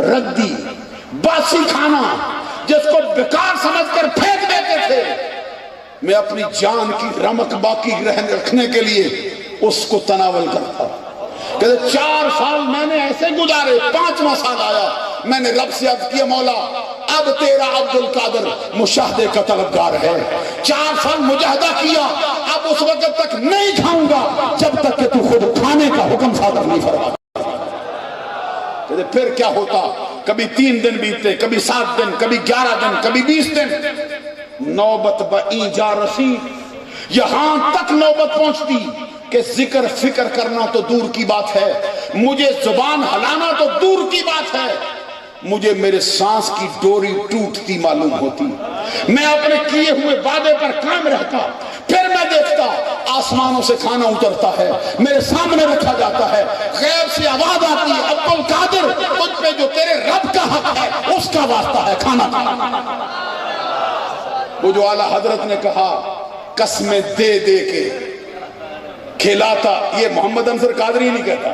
ردی باسی کھانا جس کو بیکار سمجھ کر پھینک دیتے تھے، میں اپنی جان کی رمق باقی رکھنے کے لیے اس کو تناول کرتا۔ کہتے 4 سال میں نے ایسے گزارے، 5واں سال آیا، میں نے رب سے عرض کیا مولا اب تیرا عبدالقادر مشاہدے کا طلبگار ہے، 4 سال مجاہدہ کیا، اب اس وقت تک نہیں کھاؤں گا جب تک کہ تو خود کھانے کا حکم صادر نہیں فرما۔ کہتے پھر کیا ہوتا؟ کبھی 3 دن بیتے، کبھی 7 دن، کبھی 11 دن، کبھی 20 دن، نوبت بئی جا رسی، یہاں تک نوبت پہنچتی کہ ذکر فکر کرنا تو دور کی بات ہے، مجھے زبان ہلانا تو دور کی بات ہے، مجھے میرے سانس کی ڈوری ٹوٹتی معلوم ہوتی، میں اپنے کیے ہوئے وعدے پر قائم رہتا، پھر میں دیکھتا آسمانوں سے کھانا اترتا ہے، میرے سامنے رکھا جاتا ہے، غیب سے آواز آتی ہے، عبد القادر تجھ پہ جو تیرے رب کا حق ہے اس کا واسطہ ہے کھانا کھانا۔ وہ جو اعلیٰ حضرت نے کہا قسمیں دے دے کے کھلاتا، یہ محمد انصر قادری نہیں کہتا،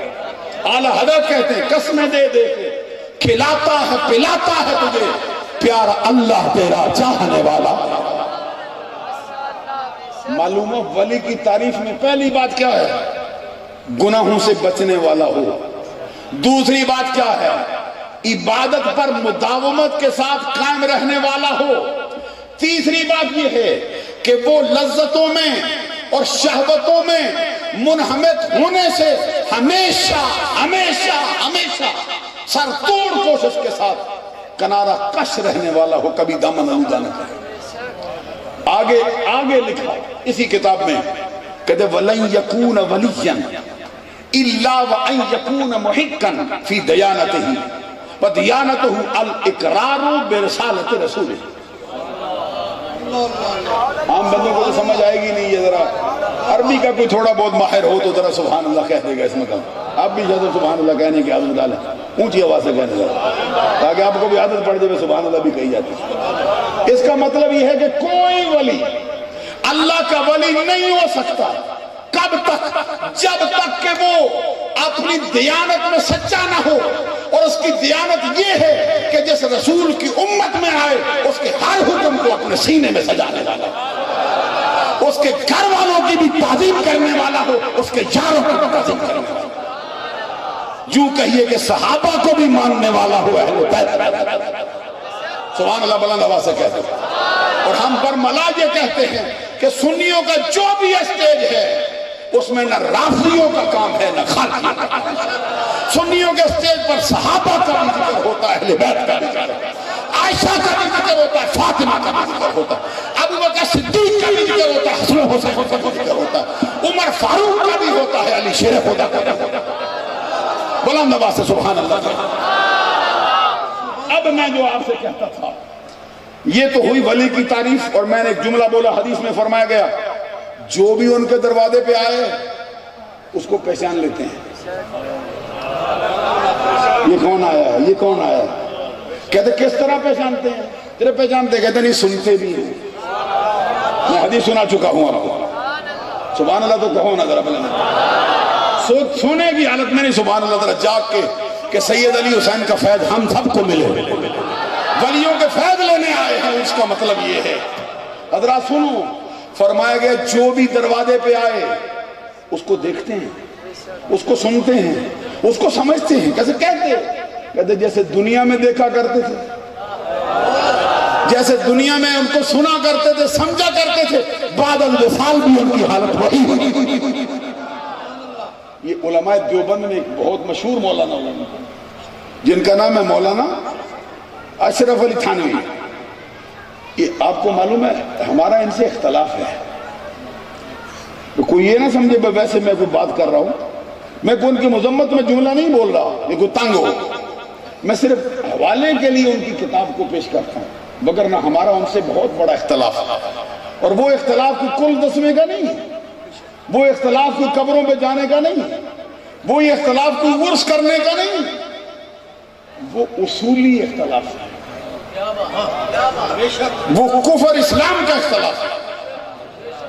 اعلیٰ حضرت کہتے ہیں قسمیں دے دے کے کھلاتا ہے پلاتا ہے تجھے پیارا اللہ تیرا چاہنے والا۔ معلوم ہے ولی کی تعریف میں پہلی بات کیا ہے؟ گناہوں سے بچنے والا ہو۔ دوسری بات کیا ہے؟ عبادت پر مداومت کے ساتھ قائم رہنے والا ہو۔ تیسری بات یہ ہے کہ وہ لذتوں میں اور شہوتوں میں منہمک ہونے سے ہمیشہ ہمیشہ ہمیشہ سر توڑ کوشش کے ساتھ کنارہ کش رہنے والا ہو، کبھی دامن آلودہ نہ کرے۔ آگے لکھا اسی کتاب میں کہتے وَلَن يَكُونَ وَلِيًّا إِلَّا وَأَن يَكُونَ مُحِقًّا فِي دِيَانَتِهِ وَدِيَانَتُهُ الْإِقْرَارُ بِرِسَالَةِ رَسُولِهِ۔ عام بندوں کو تو سمجھ آئے گی نہیں، یہ ذرا عربی کا کوئی تھوڑا بہت ماہر ہو تو ذرا سبحان اللہ کہہ دے گا اس مقام۔ آپ بھی جیسے سبحان اللہ کہنے کی عادت ڈالیں، اونچی آواز سے کہنے لگا تاکہ آپ کو بھی عادت پڑ جائے سبحان اللہ بھی کہی جاتی ہے۔ اس کا مطلب یہ ہے کہ کوئی ولی اللہ کا ولی نہیں ہو سکتا کب تک؟ جب تک کہ وہ اپنی دیانت میں سچا نہ ہو، اور اس کی دیانت یہ ہے کہ جس رسول کی امت میں آئے اس کے ہر حکم کو اپنے سینے میں سجانے والا، اس کے گھر والوں کی بھی تعظیم کرنے والا ہو، اس کے یاروں کی بھی تعظیم کرنے والا، یوں کہیے کہ صحابہ کو بھی ماننے والا ہو، اہل بیت۔ سبحان اللہ بلند آواز سے کہتے ہیں۔ اور ہم برملا یہ کہتے ہیں کہ سنیوں کا جو بھی اسٹیج ہے اس میں نہ رافضیوں کا کام ہے نہ خالقیوں کا کام ہے۔ سنیوں کے اسٹیج پر صحابہ کا بھی ذکر ہوتا ہے، اہل بیت کا بھی ذکر ہوتا ہے، عائشہ کا بھی ذکر ہوتا ہے، فاطمہ کا بھی ذکر ہوتا ہے، ابوبکر صدیق کا بھی ذکر ہوتا ہے، حسن حسین کا بھی ذکر ہوتا ہے، عمر فاروق کا بھی ہوتا ہے، علی شیر خدا کا بھی ہوتا ہے۔ بلند آواز سے سبحان اللہ۔ اب میں جو آپ سے کہتا تھا یہ تو ہوئی ولی کی تعریف، اور میں نے ایک جملہ بولا حدیث میں فرمایا گیا جو بھی ان کے دروازے پہ آئے اس کو پہچان لیتے ہیں، یہ کون آیا ہے، یہ کون آیا ہے۔ کہتے کس طرح پہچانتے ہیں؟ تیرے پہچانتے؟ کہتے نہیں سنتے بھی ہیں، میں حدیث سنا چکا ہوں آپ کو۔ سبحان اللہ تو کہو نا ذرا بلند، سونے کی حالت میں نہیں سبحان اللہ ذرا جاگ کے کہ سید علی حسین کا فیض ہم سب کو ملے، ولیوں کے فیض لینے آئے ہیں، اس کا مطلب یہ ہے۔ حضرات سنو، فرمایا گیا جو بھی دروازے پہ آئے اس کو دیکھتے ہیں، اس کو سنتے ہیں، اس کو سمجھتے ہیں۔ کیسے کہتے جیسے دنیا میں دیکھا کرتے تھے، جیسے دنیا میں ان کو سنا کرتے تھے، سمجھا کرتے تھے، بعد الوصال بھی ان کی حالت وہی ہوئی۔ یہ علماء دیوبند میں ایک بہت مشہور مولانا جن کا نام ہے مولانا اشرف علی تھانوی، یہ آپ کو معلوم ہے ہمارا ان سے اختلاف ہے، تو کوئی یہ نہ سمجھے ویسے میں کوئی بات کر رہا ہوں، میں کوئی ان کی مذمت میں جملہ نہیں بول رہا یہ کوئی تنگ ہو، میں صرف حوالے کے لیے ان کی کتاب کو پیش کرتا ہوں، وگرنہ ہمارا ان سے بہت بڑا اختلاف ہے، اور وہ اختلاف کوئی کل دسویں کا نہیں ہے، وہ اختلاف کوئی قبروں پہ جانے کا نہیں، وہ یہ اختلاف کوئی ورث کرنے کا نہیں، وہ اصولی اختلاف ہے، وہ کفر اسلام کا اختلاف ہے۔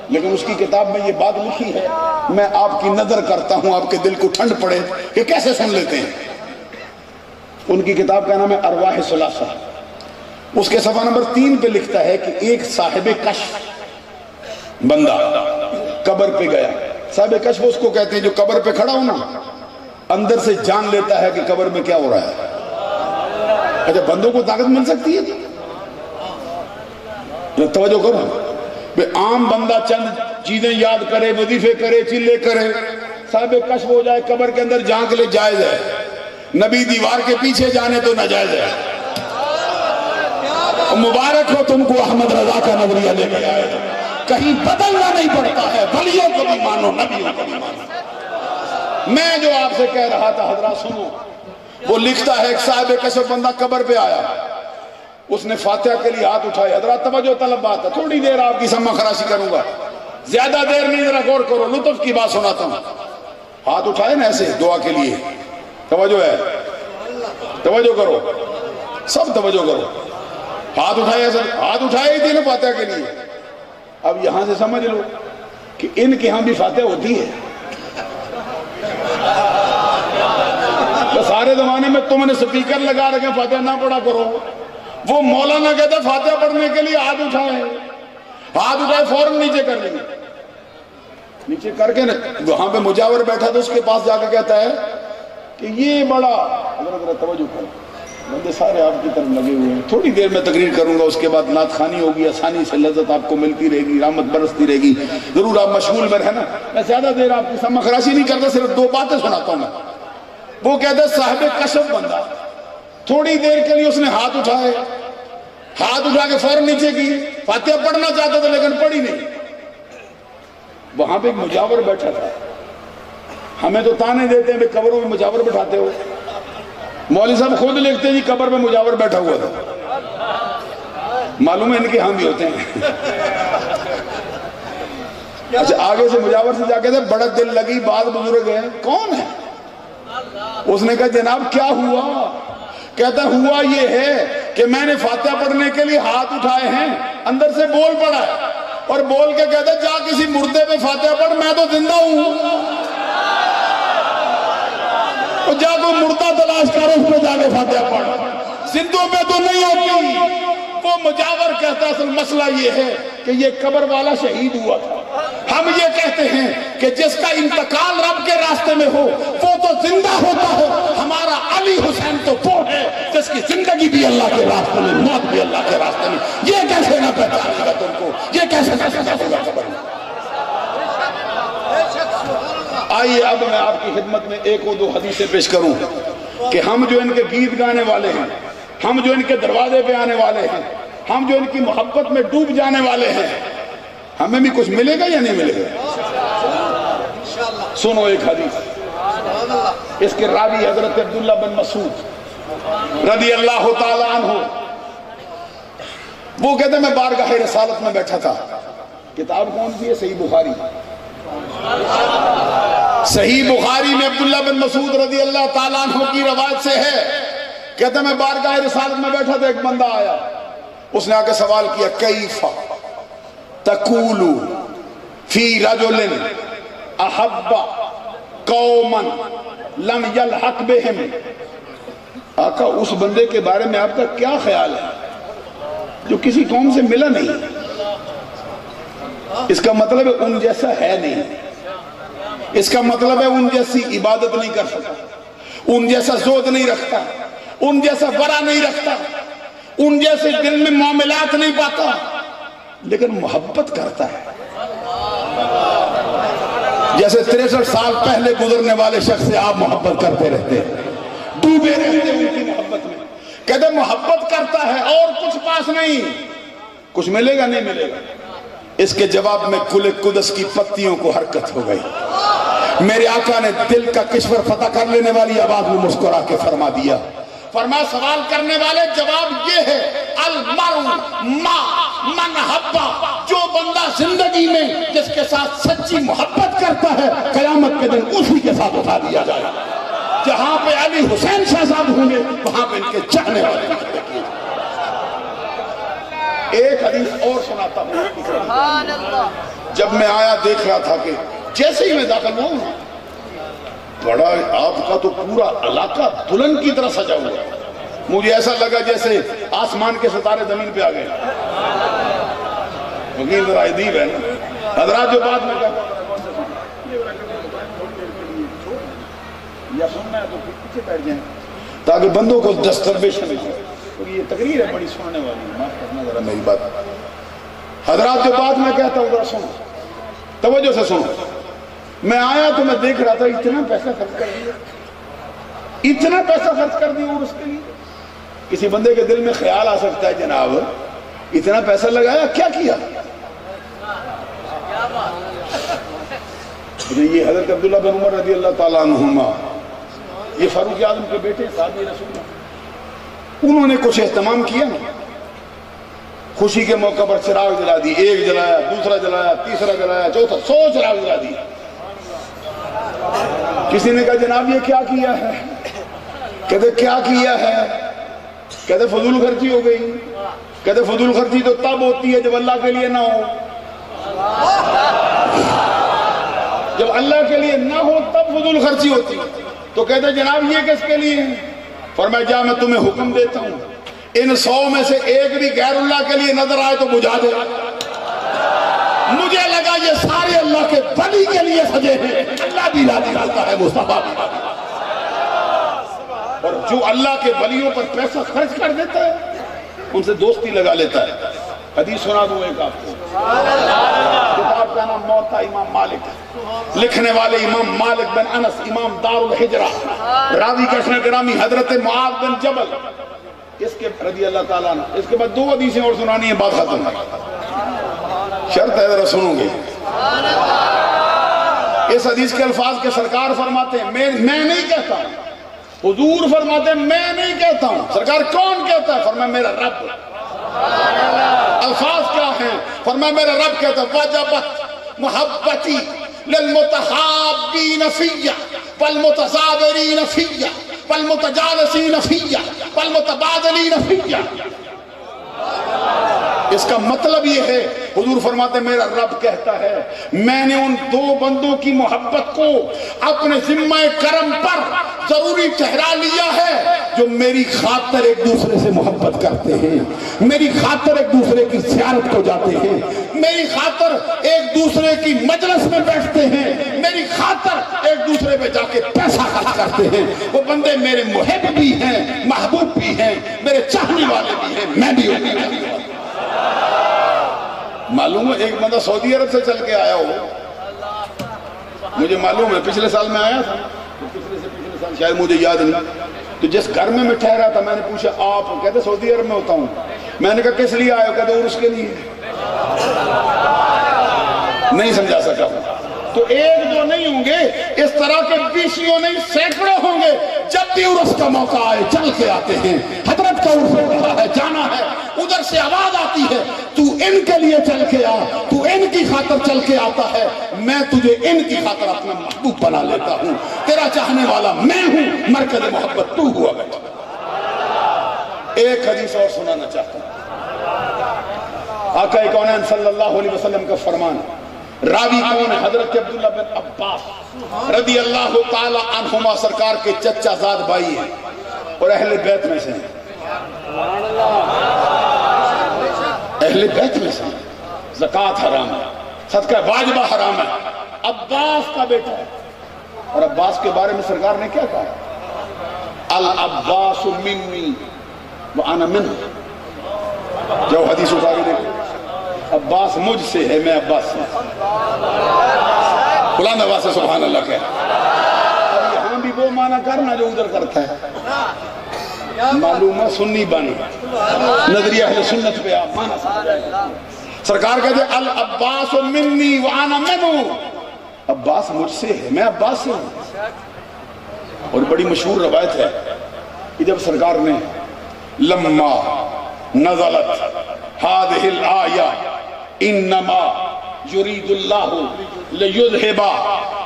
لیکن اس کی کتاب میں یہ بات لکھی ہے، میں آپ کی نظر کرتا ہوں آپ کے دل کو ٹھنڈ پڑے کہ کیسے سن لیتے ہیں۔ ان کی کتاب کا نام ہے ارواح ثلاثہ، اس کے صفحہ نمبر 3 پہ لکھتا ہے کہ ایک صاحب کشف بندہ قبر پہ گیا، صاحب کشف اس کو کہتے ہیں جو قبر پہ کھڑا ہو نا اندر سے جان لیتا ہے کہ قبر میں کیا ہو رہا ہے۔ اچھا بندوں کو طاقت مل سکتی ہے؟ توجہ کرو، عام بندہ چند چیزیں یاد کرے، وظیفے کرے، چلے کرے، صاحب کشف ہو جائے قبر کے اندر جھانک لے جائز ہے، نبی دیوار کے پیچھے جانے تو ناجائز ہے۔ مبارک ہو تم کو احمد رضا کا نظریہ لے کے آئے، کہیں بدلنا نہیں پڑتا ہے، ولیوں کو بھی مانو، نبیوں کو بھی مانو۔ میں جو آپ سے کہہ رہا تھا حضرات سنو، وہ لکھتا ہے ایک صاحب کشف بندہ قبر پہ آیا، اس نے فاتحہ کے لیے ہاتھ اٹھائے۔ حضرات توجہ طلب بات ہے، تھوڑی دیر آپ کی سمع خراشی کروں گا، زیادہ دیر نہیں، ذرا غور کرو، لطف کی بات سناتا ہوں۔ ہاتھ اٹھائے نا ایسے دعا کے لیے، توجہ ہے، توجہ کرو، سب توجہ کرو۔ ہاتھ اٹھائے ایسے، ہاتھ اٹھائے ہی تھے نا فاتحہ کے لیے۔ اب یہاں سے سمجھ لو کہ ان کے ہاں بھی فاتحہ ہوتی ہے۔ سارے زمانے میں تم نے سپیکر لگا رکھے فاتحہ نہ پڑھا کرو۔ وہ مولانا کہتا ہے فاتحہ پڑھنے کے لیے ہاتھ اٹھائے فوراً نیچے کر لیں، نیچے کر کے وہاں پہ مجاور بیٹھا تو اس کے پاس جا کے کہتا ہے کہ یہ بڑا، اگر توجہ کرو، بندے سارے آپ کی طرف لگے ہوئے ہیں، تھوڑی دیر میں تقریر کروں گا، اس کے بعد نعت خوانی ہوگی، آسانی سے لذت آپ کو ملتی رہے گی، رحمت برستی رہے گی، ضرور آپ مشغول میں رہنا۔ میں زیادہ دیر آپ کی سمع خراشی نہیں کرتا، صرف دو باتیں سناتا ہوں میں۔ وہ کہتا ہے صاحب کشف بندہ، تھوڑی دیر کے لیے اس نے ہاتھ اٹھائے، ہاتھ اٹھا کے فوراً نیچے کی، فاتحہ پڑھنا چاہتا تھا لیکن پڑھی نہیں۔ وہاں پہ ایک مجاور بیٹھا تھا، ہمیں تو تانے دیتے ہیں کہ قبروں میں مجاور بٹھاتے ہو، مولوی صاحب خود لکھتے ہیں جی قبر میں مجاور بیٹھا ہوا تھا، معلوم ہے ان کے ہم بھی ہوتے ہیں۔ اچھا آگے سے مجاور سے جا کے بڑا دل لگی بات، بزرگ ہے، کون ہے؟ اس نے کہا جناب کیا ہوا؟ کہتا ہوا یہ ہے کہ میں نے فاتحہ پڑھنے کے لیے ہاتھ اٹھائے ہیں، اندر سے بول پڑا ہے، اور بول کے کہتا جا کسی مردے پہ فاتحہ پڑھ، میں تو زندہ ہوں، تو جا کوئی مردہ تلاش کر اس پہ جا کے فاتحہ پڑھ، زندوں پہ تو نہیں ہوتی۔ وہ مجاور کہتا اصل مسئلہ یہ ہے کہ یہ قبر والا شہید ہوا تھا، ہم یہ کہتے ہیں کہ جس کا انتقال رب کے راستے میں ہو وہ تو زندہ ہوتا ہو، ہمارا علی حسین تو وہ ہے جس کی زندگی بھی اللہ کے راستے میں، موت بھی اللہ کے راستے میں، یہ کیسے نہ پہچانے گا تم کو، یہ کیسے نہ پہچانے گا قبر میں۔ آئیے اب میں آپ کی خدمت میں ایک و دو حدیثیں پیش کروں کہ ہم جو ان کے گیت گانے والے ہیں، ہم جو ان کے دروازے پہ آنے والے ہیں، ہم جو ان کی محبت میں ڈوب جانے والے ہیں، ہمیں بھی کچھ ملے گا یا نہیں ملے گا؟ سنو ایک حدیث، اس کے راوی حضرت عبداللہ بن مسعود رضی اللہ تعالیٰ عنہ، وہ کہتے ہیں میں بارگاہ رسالت میں بیٹھا تھا، کتاب کون سی ہے؟ صحیح بخاری۔ صحیح بخاری میں عبداللہ بن مسعود رضی اللہ تعالیٰ عنہ کی روایت سے ہے، کہتے ہیں میں بارگاہ رسالت میں بیٹھا تھا، ایک بندہ آیا، اس نے آ کے سوال کیا کیف تقول فی رجل احب قوما لم یلحق بہم، آقا اس بندے کے بارے میں آپ کا کیا خیال ہے جو کسی قوم سے ملا نہیں؟ اس کا مطلب ہے ان جیسا ہے نہیں، اس کا مطلب ہے ان جیسی عبادت نہیں کر سکتا، ان جیسا زہد نہیں رکھتا، ان جیسا ورع نہیں رکھتا، ان جیسے دل میں معاملات نہیں پاتا، لیکن محبت کرتا ہے جیسے 63 سال پہلے گزرنے والے شخص سے آپ محبت کرتے رہتے ہیں، ڈوبے رہتے ہیں ان کی محبت میں۔ کہتے محبت کرتا ہے اور کچھ پاس نہیں، کچھ ملے گا نہیں ملے گا۔ اس کے جواب میں کل قدس کی پتیوں کو حرکت ہو گئی، میرے آقا نے دل کا کشور فتح کر لینے والی آواز میں مسکرا کے فرما دیا، فرمایا سوال کرنے والے جواب یہ ہے المرء ما من حبا، جو بندہ زندگی میں جس کے ساتھ سچی محبت کرتا ہے قیامت کے دن اسی کے ساتھ اٹھا دیا جائے، جہاں پہ علی حسین شہزاد ہوں گے وہاں پہ ان کے چاہنے والے کھڑے کیے جائیں۔ ایک حدیث اور سناتا ہوں، جب میں آیا دیکھ رہا تھا کہ جیسے ہی میں داخل ہوں بڑا آپ کا تو پورا علاقہ دلہن کی طرح سجا ہوا ہے، مجھے ایسا لگا جیسے آسمان کے ستارے زمین پہ آ گئے۔ وکیل ذرا ادیب ہے نا حضرات، جو بات میں کہتا یا سننا ہے تو پیچھے بیٹھ جائیں تاکہ بندوں کو دستربیش نہیں ہو، کیونکہ یہ تقریر ہے بڑی سننے والی، معاف کرنا ذرا میری بات۔ حضرات جو بات میں کہتا ہوں ذرا سنو، توجہ سے سنو۔ میں آیا تو میں دیکھ رہا تھا اتنا پیسہ خرچ کر دیا، اتنا پیسہ خرچ کر دیا، اور اس کے لیے کسی بندے کے دل میں خیال آ سکتا ہے جناب اتنا پیسہ لگایا کیا کیا؟ یہ حضرت عبداللہ بن عمر رضی اللہ تعالیٰ عنہما، یہ فاروق اعظم کے بیٹے صحابی رسول اللہ، انہوں نے کچھ اہتمام کیا نا، خوشی کے موقع پر چراغ جلا دی، ایک جلایا، دوسرا جلایا، تیسرا جلایا، چوتھا، 100 چراغ جلا دی۔ کسی نے کہا جناب یہ کیا کیا ہے؟ کہتے کیا کیا ہے؟ کہتے فضول خرچی ہو گئی۔ کہتے فضول خرچی تو تب ہوتی ہے جب اللہ کے لیے نہ ہو، جب اللہ کے لیے نہ ہو تب فضول خرچی ہوتی ہے۔ تو کہتے جناب یہ کس کے لیے ہے؟ فرمایا جا میں تمہیں حکم دیتا ہوں، ان 100 میں سے ایک بھی غیر اللہ کے لیے نظر آئے تو بجھا دے۔ مجھے لگا یہ سارے اللہ کے ولی کے لیے سجے ہیں، اللہ بھی راضی رہتا ہے، مصطفیٰ بھی راضی رہتا ہے۔ اور جو اللہ کے ولیوں پر پیسہ خرچ کر دیتا ہے ان سے دوستی لگا لیتا ہے۔ حدیث سنا دوں ایک آپ کو، کتاب کا نام موطا امام مالک، لکھنے والے امام مالک بن انس، امام دار الحجرہ، راوی کشن گرامی حضرت معاذ بن جبل، اس کے رضی اللہ تعالیٰ عنہ۔ اس کے بعد 2 حدیثیں اور سنانی ہے، بات ختم ہے، شرط ہے ذرا سنوں گے۔ اس حدیث کے الفاظ کے سرکار فرماتے ہیں میں نہیں کہتا ہوں، حضور فرماتے ہیں میں نہیں کہتا ہوں۔ سرکار کون کہتا ہے؟ فرمایا میرا رب۔ الفاظ کیا ہیں؟ فرمایا میرا رب کہتا ہے وجبت محبتی للمتحابین فیہ والمتزاورین فیہ والمتجالسین فیہ والمتبادلین فیہ۔ اس کا مطلب یہ ہے، حضور فرماتے ہیں میرا رب کہتا ہے میں نے ان 2 بندوں کی محبت کو اپنے ذمہ کرم پر ضروری ٹھہرا لیا ہے جو میری خاطر ایک دوسرے سے محبت کرتے ہیں، میری خاطر ایک دوسرے کی زیارت کو جاتے ہیں، میری خاطر ایک دوسرے کی مجلس میں بیٹھتے ہیں، میری خاطر ایک دوسرے پہ جا کے پیسہ خرچ کرتے ہیں۔ وہ بندے میرے محب بھی ہیں، محبوب بھی ہیں، میرے چاہنے والے بھی ہیں، میں بھی ہوں۔ معلوم ہے ایک بندہ سعودی عرب سے چل کے آیا ہو، مجھے معلوم ہے پچھلے سال میں آیا تھا، پچھلے سال شاید مجھے یاد نہیں، تو جس گھر میں میں ٹھہرا تھا میں نے پوچھا آپ؟ کہتے سعودی عرب میں ہوتا ہوں۔ میں نے کہا کس لیے آئے ہو؟ کہتے عرس کے لیے۔ نہیں سمجھا سکا۔ تو ایک دو نہیں ہوں گے، اس طرح کے 20 نہیں، سینکڑوں ہوں گے۔ جب بھی عرس کا موقع آئے چل کے آتے ہیں، حضرت کا عرس ہو رہا ہے جانا ہے، ادھر سے آواز آتی ہے تو ان کے لیے چل کے آ، تو ان کی خاطر چل کے آتا ہے، میں تجھے ان کی خاطر اپنا محبوب بنا لیتا ہوں، تیرا چاہنے والا میں ہوں، مرکز محبت تو ہوا بیٹا۔ ایک حدیث اور سنانا چاہتا ہوں، آقا کونین صلی اللہ علیہ وسلم کا فرمان، راوی کون ہے؟ حضرت عبداللہ بن عباس رضی اللہ تعالی عنہما، سرکار کے چچا زاد بھائی ہیں اور اہل بیت میں سے ہیں، اہل بیت میں سے ہیں۔ زکوٰۃ حرام ہے، صدقہ واجبہ حرام ہے، عباس کا بیٹا ہے۔ اور عباس کے بارے میں سرکار نے کیا کہا؟ العباس منی وانا منہ۔ جو حدیث اٹھا کے دیکھو، عباس مجھ سے ہے، میں عباس سے۔ بلند آواز سے سبحان اللہ کہہ۔ اب یہاں بھی وہ معنی کرنا جو ادھر کرتا ہے، معلومہ سنی بانی، نظریہ اہل سنت پہ آپ معنی سمجھائے۔ سرکار کہتے ہیں العباس منی وانا منہ، عباس مجھ سے ہے، میں عباس سے ہوں۔ اور بڑی مشہور روایت ہے کہ جب سرکار نے لما نزلت هذه الآية انما يريد الله ليذهب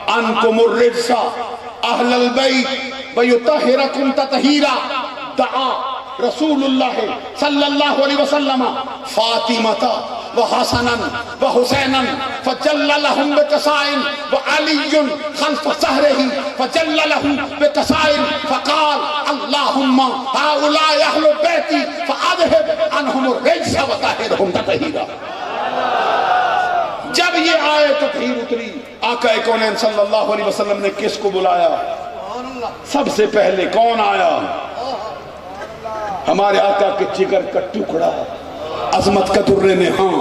عنكم الرجس اهل البيت ويطهركم تطهيرا، دعا رسول اللہ صلی اللہ علیہ وسلم فاطمة وحسنا وحسینا فجل لهم بكسائن وعلي خلف ظهره فجل لهم بكسائن فقال اللهم هؤلاء اهل بيتي فاذهب عنهم الرجس وطهرهم تطهيرا۔ جب یہ آئے تطہیر اتری، آقا کونین صلی اللہ علیہ وسلم نے کس کو بلایا؟ سب سے پہلے کون آیا؟ ہمارے آقا کے جگر کا ٹکڑا، عظمت کا درے میں ہاں،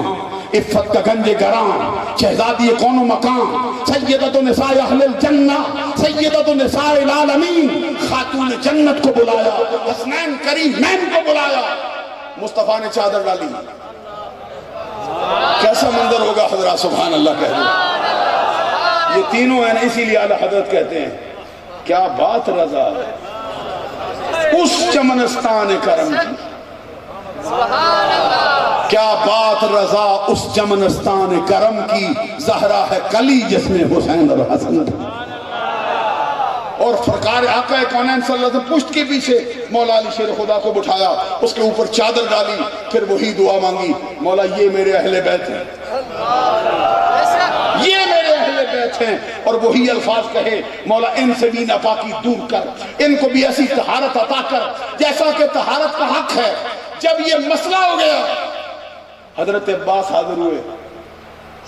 عفت کا گنج گران، شہزادی کون و مکان، سیدۃ نساء اہل الجنہ، سیدۃ نساء العالمین، خاتون جنت کو بلایا، حسنین کریمین کو بلایا، مصطفیٰ نے چادر ڈالی۔ کیسا منظر ہوگا حضرات، سبحان اللہ کہہ دو۔ یہ تینوں ہیں، اسی لیے اعلیٰ حضرت کہتے ہیں کیا بات رضا اس چمنستان کرم کی، کیا بات رضا اس چمنستان کرم کی، زہرا ہے کلی جس میں حسین اور حسن تھا۔ اور سرکار آقا کونین صلی اللہ علیہ وسلم پشت کے پیچھے مولا علی شیر خدا کو بٹھایا، اس کے اوپر چادر ڈالی، پھر وہی دعا مانگی، مولا یہ میرے اہل بیت ہیں، یہ میرے اہل بیت ہیں، اور وہی الفاظ کہے مولا ان سے بھی ناپاکی دور کر، ان کو بھی ایسی طہارت عطا کر جیسا کہ طہارت کا حق ہے۔ جب یہ مسئلہ ہو گیا حضرت عباس حاضر ہوئے،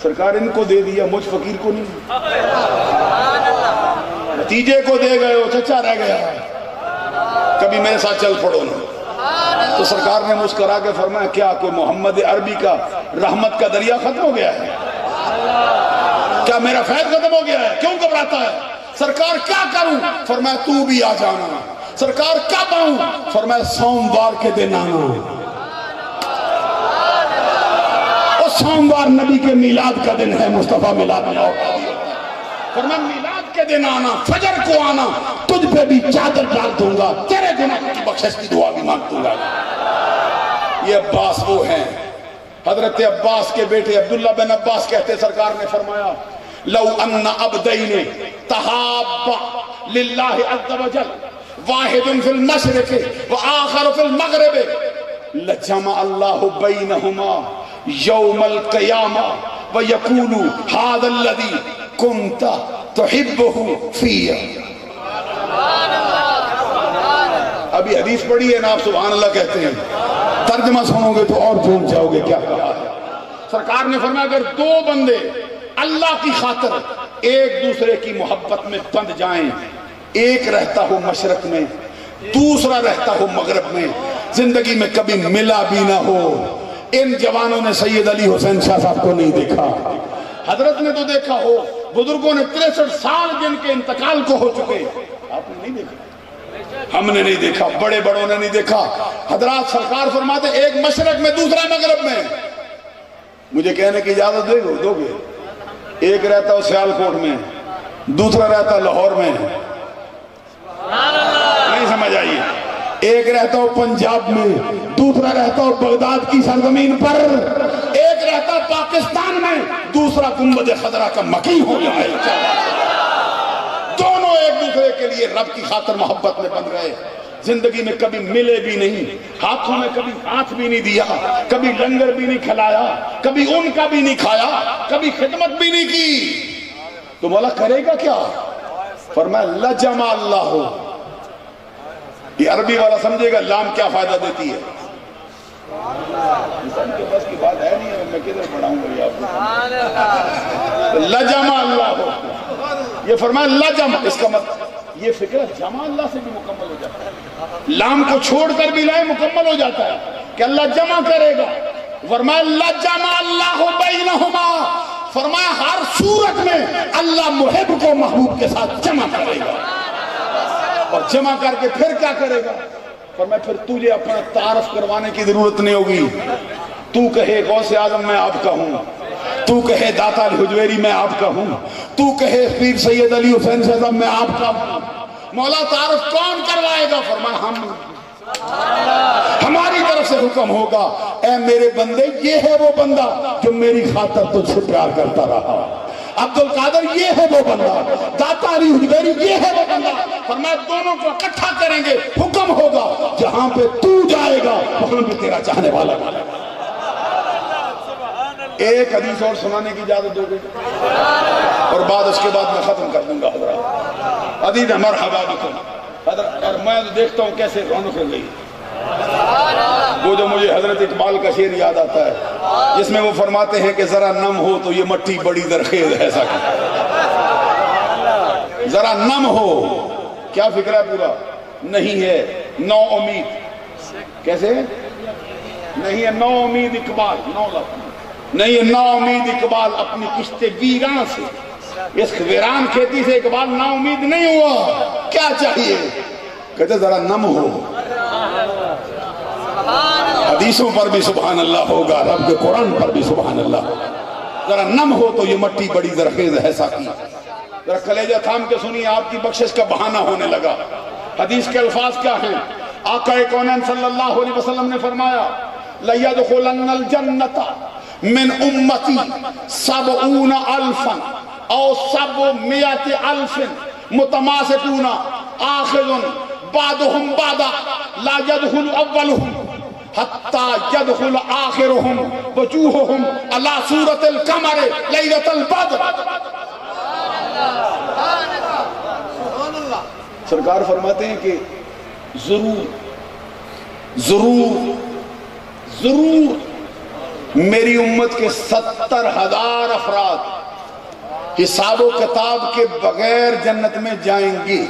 سرکار ان کو دے دیا، مجھ فقیر کو نہیں، نتیجے کو دے گئے ہو، چچا رہ گیا، کبھی میرے ساتھ چل پڑو نا۔ تو سرکار نے مسکرا کے فرمایا کیا کوئی محمد عربی کا رحمت کا دریا ختم ہو گیا ہے؟ کیا میرا فیض ختم ہو گیا ہے؟ کیوں گھبراتا ہے؟ سرکار کیا کروں؟ فرمایا تو بھی آ جانا۔ سرکار کب آؤں؟ فرمایا سوموار کے دن آنا، اور سوموار نبی کے میلاد کا دن ہے، مصطفیٰ میلاد مناؤ۔ فرمایا میلاد کے دن آنا، فجر کو آنا، تجھ پہ بھی چادر ڈال دوں گا، تیرے گناہوں کی بخشش کی دعا بھی مانگ دوں گا۔ یہ عباس وہ ہیں، حضرت عباس کے بیٹے عبداللہ بن عباس کہتے سرکار نے فرمایا لو ان عبدین تحابا للہ عز وجل واحد فی المشرق وآخر فی المغرب لجمع اللہ بینہما یوم القیامہ ویقول ھذا الذی کنت تحبہ فی۔ ابھی حدیث پڑھی ہے نا، آپ سبحان اللہ کہتے ہیں، ترجمہ سنو گے تو اور جھوم جاؤ گے کیا کہا ہے۔ سرکار نے فرمایا اگر دو بندے اللہ کی خاطر ایک دوسرے کی محبت میں بندھ جائیں، ایک رہتا ہو مشرق میں دوسرا رہتا ہو مغرب میں، زندگی میں کبھی ملا بھی نہ ہو۔ ان جوانوں نے سید علی حسین شاہ صاحب کو نہیں دیکھا، حضرت نے تو دیکھا ہو، بزرگوں نے 63 سال جن کے انتقال کو ہو چکے، آپ نے نہیں دیکھا، ہم نے نہیں دیکھا، بڑے بڑوں نے نہیں دیکھا۔ حضرات سرکار فرماتے ایک مشرق میں دوسرا مغرب میں، مجھے کہنے کی اجازت دو گے؟ ایک رہتا ہو سیالکوٹ میں، دوسرا رہتا لاہور میں، نہیں سمجھ آئیے، ایک رہتا ہو پنجاب میں، دوسرا رہتا ہو بغداد کی سرزمین پر، ایک رہتا پاکستان میں، دوسرا گنبد خضرا کا مکی ہو جائے، دونوں ایک دوسرے کے لیے رب کی خاطر محبت میں بن گئے، زندگی میں کبھی ملے بھی نہیں، ہاتھوں میں کبھی ہاتھ بھی نہیں دیا، کبھی لنگر بھی نہیں کھلایا، کبھی ان کا بھی نہیں کھایا، کبھی خدمت بھی نہیں کی، تو مولا کرے گا کیا؟ فرمایا لجمع اللہ ہو۔ یہ عربی والا سمجھے گا لام کیا فائدہ دیتی ہے، انسان کے بس کی بات ہے نہیں ہے، میں کدھر پڑھاؤں گا آپ کو؟ لجمع اللہ ہو، یہ فرمایا لجمع، اس کا مطلب یہ فکر جمع اللہ سے بھی مکمل ہو جاتا ہے، لام کو چھوڑ کر بھی لائے مکمل ہو جاتا ہے کہ اللہ جمع کرے گا۔ فرمایا لجمع اللہ بینہما، فرمایا ہر صورت میں اللہ محب کو محبوب کے ساتھ جمع کرے گا، اور جمع کر کے پھر کیا کرے گا؟ فرمایا پھر تجھے اپنا تعارف کروانے کی ضرورت نہیں ہوگی، تو کہے غوث اعظم میں آپ کا ہوں، تو کہے داتا الحجویری میں آپ کا ہوں، تو کہے پیر سید علی حسین صاحب میں آپ کا ہوں، مولا تعارف کون کروائے گا؟ فرمایا ہم، ہماری طرف سے حکم ہوگا اے میرے بندے یہ ہے وہ بندہ جو میری خاطر تجھ سے پیار کرتا رہا، عبد القادر یہ ہے وہ بندہ، داتا علی حجویری یہ ہے وہ بندہ۔ فرمایا دونوں کو اکٹھا کریں گے، حکم ہوگا جہاں پہ تو جائے گا وہاں پہ تیرا چاہنے والا جائے گا۔ ایک حدیث اور سنانے کی اجازت دو گے اور بعد اس کے بعد میں ختم کر دوں گا حضرات۔ حدیث مرحبا بکم حضرت، اور میں دیکھتا ہوں کیسے رونق ہو گئی، وہ جو مجھے حضرت اقبال کا شعر یاد آتا ہے جس میں وہ فرماتے ہیں کہ ذرا نم ہو تو یہ مٹی بڑی زرخیز ہے، ذرا نم ہو، کیا فکر ہے پورا؟ نہیں ہے نو امید، کیسے نہیں ہے نو امید اقبال، نو لفظ نہیں ہے نو امید اقبال اپنی کشت ویران سے، اس ویران کھیتی سے اقبال نا امید نہیں ہوا، کیا چاہیے؟ کہتے ذرا نم ہو، حدیثوں پر بھی سبحان اللہ ہوگا، رب کے قرآن پر بھی سبحان اللہ ہوگا، ذرا نم ہو تو یہ مٹی بڑی زرخیز ہے ساقی، ذرا کلیجہ تھام کے سنیے، آپ کی بخشش کا بہانہ ہونے لگا۔ حدیث کے الفاظ کیا ہیں؟ آقا کونین صلی اللہ علیہ وسلم نے فرمایا لَيَدْخُلَنَّ الْجَنَّةَ مِنْ أُمَّتِي 70,000 أو 700,000 متماسكون آخذ بعضهم بعضا لا يدخل أولهم حتى يدخل آخرهم وجوههم على صورة القمر ليلة البدر۔ سرکار فرماتے ہیں کہ ضرور میری امت کے 70,000 افراد حساب و کتاب کے بغیر جنت میں جائیں گے۔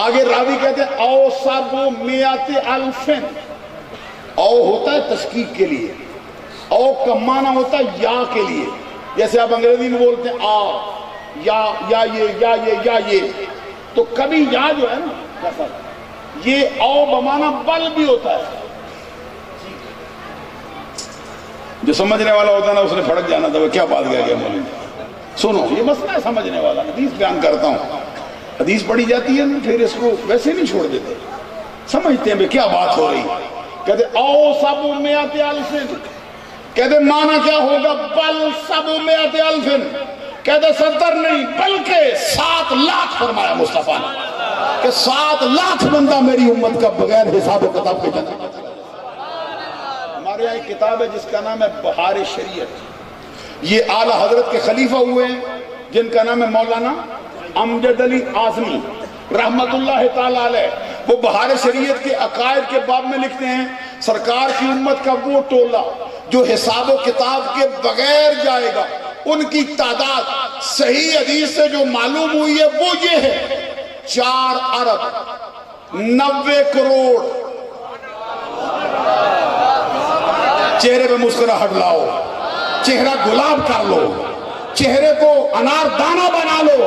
آگے راوی کہتے ہیں او 700,000، او ہوتا ہے تشکیق کے لیے، او کا معنی ہوتا ہے یا کے لیے، جیسے آپ انگریزی میں بولتے ہیں آ یا یہ، تو کبھی یا جو ہے نا یہ او بمانا بل بھی ہوتا ہے۔ جو سمجھنے والا ہوتا ہے نا اس نے پھڑک جانا تھا وہ کیا بات کہہ گیا مولوی۔ سنو یہ مسئلہ ہے سمجھنے والا، حدیث بیان کرتا ہوں، حدیث پڑھی جاتی ہے پھر اس کو ویسے نہیں چھوڑ دیتے، سمجھتے ہیں کیا بات ہو رہی۔ کہتے او 700,000، کہتے معنی کیا ہوگا بل 700,000، کہتے 70 نہیں بلکہ 7 لاکھ فرمایا مصطفیٰ نے کہ 7 لاکھ بندہ میری امت کا بغیر حساب و کتاب کے جنت میں۔ ہمارے یہاں ایک کتاب ہے جس کا نام ہے بہار شریعت، یہ اعلیٰ حضرت کے خلیفہ ہوئے ہیں جن کا نام ہے مولانا امجد علی اعظمی رحمت اللہ تعالیٰ علیہ۔ وہ بہار شریعت کے عقائد کے باب میں لکھتے ہیں سرکار کی امت کا وہ ٹولہ جو حساب و کتاب کے بغیر جائے گا، ان کی تعداد صحیح حدیث سے جو معلوم ہوئی ہے وہ یہ ہے 4 ارب 90 کروڑ۔ چہرے پہ مسکراہٹ لاؤ، چہرہ گلاب کر لو، چہرے کو انار دانہ بنا لو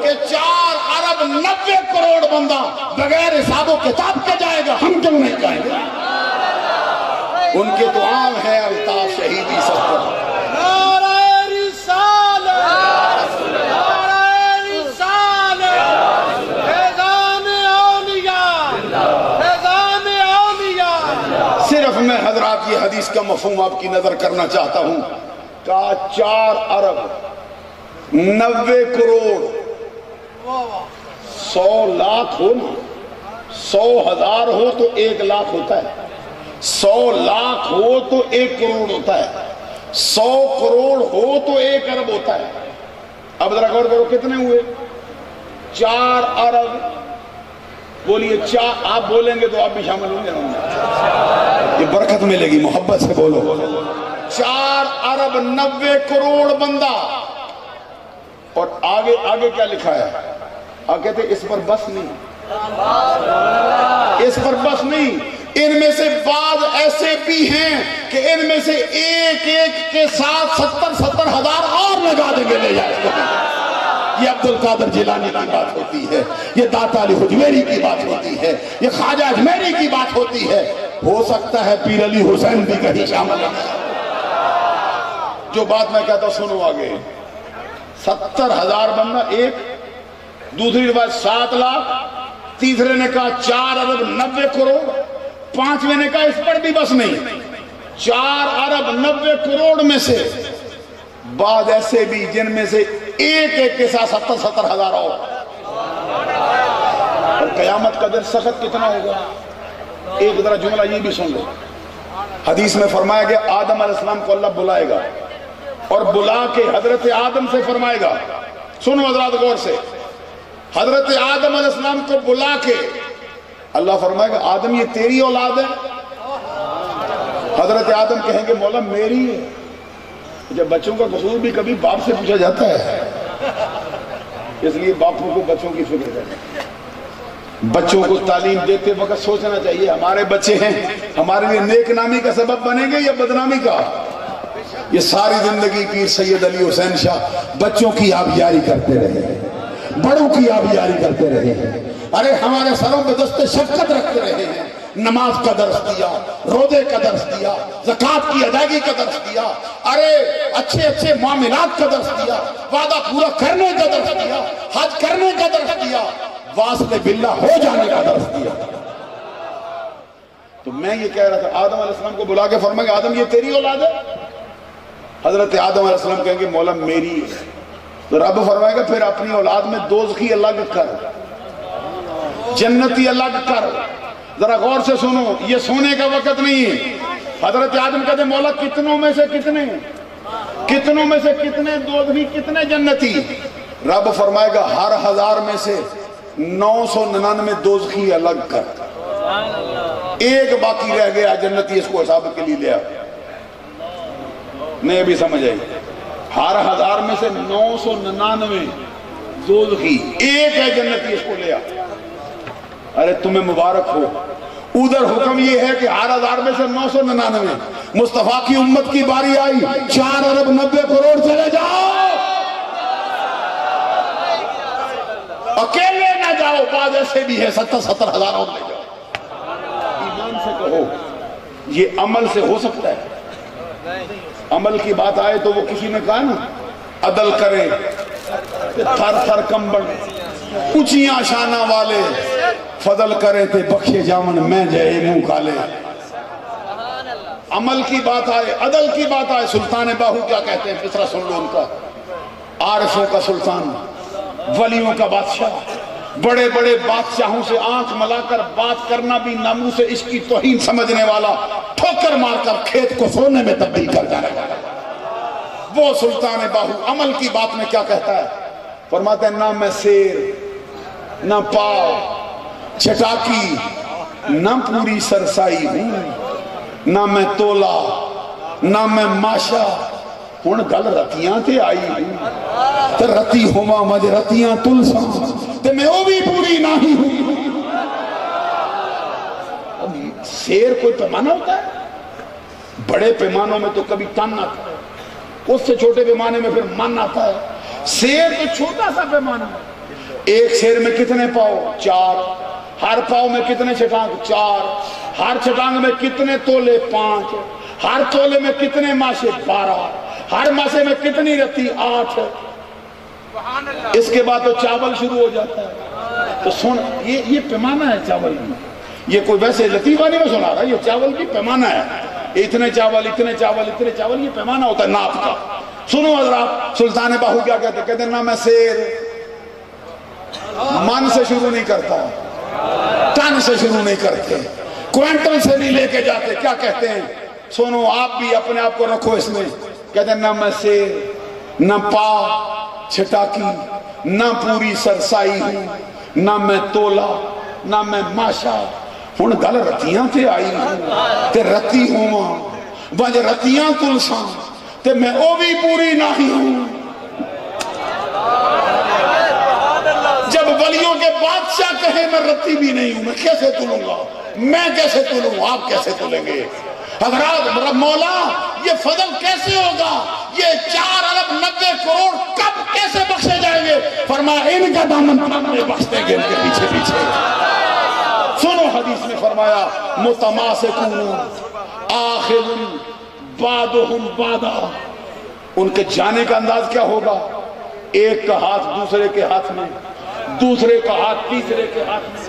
کہ 4 ارب 90 کروڑ بندہ بغیر حساب و کتاب کے جائے گا، ہم کیوں نہیں جائیں گے؟ ان کے تو عام ہے الطاف شہیدی سب پر۔ صرف میں حضرات یہ حدیث کا مفہوم آپ کی نظر کرنا چاہتا ہوں۔ کہا 4 ارب 90 کروڑ، 100 لاکھ ہو نا، 100,000 ہو تو 1 لاکھ ہوتا ہے، 100 لاکھ ہو تو 1 کروڑ ہوتا ہے، 100 کروڑ ہو تو 1 ارب ہوتا ہے۔ اب ذرا غور کرو کتنے ہوئے؟ 4 ارب، بولیے آپ بولیں گے تو آپ بھی شامل ہوں گے، یہ برکت ملے گی، محبت سے بولو۔ 4 ارب 90 کروڑ بندہ، اور آگے کیا لکھا ہے؟ آگے کہتے اس پر بس نہیں، اس پر بس نہیں، ان میں سے بعض ایسے بھی ہیں کہ ان میں سے ایک کے ساتھ 70,000 اور لگا دیں گے، لے جائے۔ یہ عبدالقادر جیلانی کی بات ہوتی ہے، یہ داتا علی حجویری کی بات ہوتی ہے، یہ خواجہ اجمیری کی بات ہوتی ہے، ہو سکتا ہے پیر علی حسین بھی کہیں شامل ہے۔ جو بات میں کہتا ہوں سنو آگے، 70,000 بندہ ایک، دوسری روایت 7 لاکھ، تیسرے نے کہا 4 ارب 90 کروڑ، پانچویں نے کہا اس پر بھی بس نہیں، 4 ارب 90 کروڑ میں سے بعد ایسے بھی جن میں سے ایک کے ساتھ 70,000 اور قیامت کا دن سخت کتنا ہوگا؟ ایک ذرا جملہ یہ بھی سن لو، حدیث میں فرمایا گیا آدم علیہ السلام کو اللہ بلائے گا اور بلا کے حضرت آدم سے فرمائے گا، سنو حضرات غور سے، حضرت آدم علیہ السلام کو بلا کے اللہ فرمائے گا آدم یہ تیری اولاد ہے؟ حضرت آدم کہیں گے مولا میری ہے۔ جب بچوں کا قصور بھی کبھی باپ سے پوچھا جاتا ہے، اس لیے باپوں کو بچوں کی فکر کریں، بچوں کو تعلیم دیتے وقت سوچنا چاہیے ہمارے بچے ہیں ہمارے لیے نیک نامی کا سبب بنیں گے یا بدنامی کا۔ یہ ساری زندگی پیر سید علی حسین شاہ بچوں کی آبیاری کرتے رہے ہیں، بڑوں کی آبیاری کرتے رہے ہیں، ارے ہمارے سروں پہ دست شفقت رکھتے رہے ہیں، نماز کا درس دیا، روزے کا درس دیا، زکوٰۃ کی ادائیگی کا درس دیا، ارے اچھے اچھے معاملات کا درس دیا، وعدہ پورا کرنے کا درس دیا، حج کرنے کا درس دیا، واصل باللہ ہو جانے کا درس دیا۔ تو میں یہ کہہ رہا تھا، آدم علیہ السلام کو بلا کے فرمائے کہ آدم یہ تیری اولاد ہے؟ حضرت آدم علیہ السلام کہیں گے مولا میری ہے۔ تو رب فرمائے گا پھر اپنی اولاد میں دوزخی الگ کر، جنتی الگ کر۔ ذرا غور سے سنو، یہ سونے کا وقت نہیں ہے۔ حضرت آدم کہتے مولا کتنوں میں سے کتنے، کتنوں میں سے کتنے دوزخی، کتنے جنتی؟ رب فرمائے گا ہر 1000 میں سے 999 دوزخی الگ کر، ایک باقی رہ گیا جنتی، اس کو حساب کے لیے لیا۔ نہیں بھی سمجھ آئی؟ ہر 1000 میں سے 999 دوزخی، ایک ہے جنتی، اس کو لیا۔ ارے تمہیں مبارک ہو، ادھر حکم یہ ہے کہ ہر 1000 میں سے 999۔ مصطفیٰ کی امت کی باری آئی، 4 ارب 90 کروڑ چلے جاؤ، اکیلے نہ جاؤ، بعض ایسے بھی ہے 70 ہزار اور لے جاؤ۔ ایمان سے کہو یہ عمل سے ہو سکتا ہے؟ عمل کی بات آئے تو وہ کسی نے کہا نا عدل کرے تھر تھر کمبل، اونچیاں شانہ والے فضل کرے تھے بخشے جامن میں جائے منہ کالے۔ عمل کی بات آئے، عدل کی بات آئے، سلطان باہو کیا کہتے ہیں؟ پسرا سن لو ان کا، عارفوں کا سلطان، ولیوں کا بادشاہ، بڑے بڑے بادشاہوں سے آنکھ ملا کر بات کرنا بھی ناموس سے اس کی توہین سمجھنے والا، ٹھوکر مار کر کھیت کو سونے میں تبدیل کر جانے والا وہ سلطان باہو عمل کی بات میں کیا کہتا ہے؟ فرماتا ہے نہ میں سیر، نہ پاؤ چٹاکی، نہ پوری سرسائی ہوں، نہ میں تولا، نہ میں ماشا، ہن گل رتیاں تے آئی ہوں، تے رتی ہوا مجھ رتیاں تلساں، تے میں وہ بھی پوری نہیں ہوں۔ سیر کوئی پیمانہ ہوتا ہے؟ بڑے پیمانوں میں تو کبھی تن آتا ہے، اس سے چھوٹے پیمانے میں پھر من آتا ہے۔ سیر تو چھوٹا سا پیمانہ ہے، ایک سیر میں کتنے پاؤ؟ 4، ہر پاؤ میں کتنے چھٹانگ؟ 4، ہر چھٹانگ میں کتنے تولے؟ 5، ہر تولے میں کتنے ماشے؟ 12، ہر ماشے میں کتنی رتی؟ 8۔ اس کے بعد تو چاول شروع ہو جاتا ہے۔ تو سن، یہ پیمانہ ہے چاول کی، یہ کوئی ویسے لطیفہ نہیں میں سنا رہا، یہ چاول کی پیمانہ ہے، اتنے چاول، اتنے چاول، اتنے چاول، یہ پیمانہ ہوتا ہے ناپ کا۔ سنو حضرات، سلطان باہو کیا کہتے ہیں؟ کہتے ہیں نہ میں سیر، من سے شروع نہیں کرتا، ٹن سے شروع نہیں کرتے، کوئنٹل سے نہیں لے کے جاتے۔ کیا کہتے ہیں؟ سنو، آپ بھی اپنے آپ کو رکھو اس میں۔ کہتے ہیں نہ میں سیر، نہ پا چھٹاکی، نہ پوری سرسائی ہوں، نہ میں تولا، نہ میں ماشا، ہن گل رتیاں تے آئی ہوں، تے رتی ہوں بج رتیاں تلساں، تے میں او بھی پوری نہیں ہوں۔ جب ولیوں کے بادشاہ کہیں میں رتی بھی نہیں ہوں، میں کیسے تلوں گا؟ میں کیسے تلوں؟ آپ کیسے تلیں گے؟ حضرات، مولا یہ فضل کیسے ہوگا؟ یہ 4 ارب 90 کروڑ کب کیسے بخشے جائیں گے؟ فرمایا ان کا دامن میں بخش دیں گے ان کے پیچھے پیچھے۔ سنو حدیث میں فرمایا متماسکون آخذ بعضهم بعضا، ان کے جانے کا انداز کیا ہوگا؟ ایک کا ہاتھ دوسرے کے ہاتھ میں، دوسرے کا ہاتھ تیسرے کے ہاتھ میں،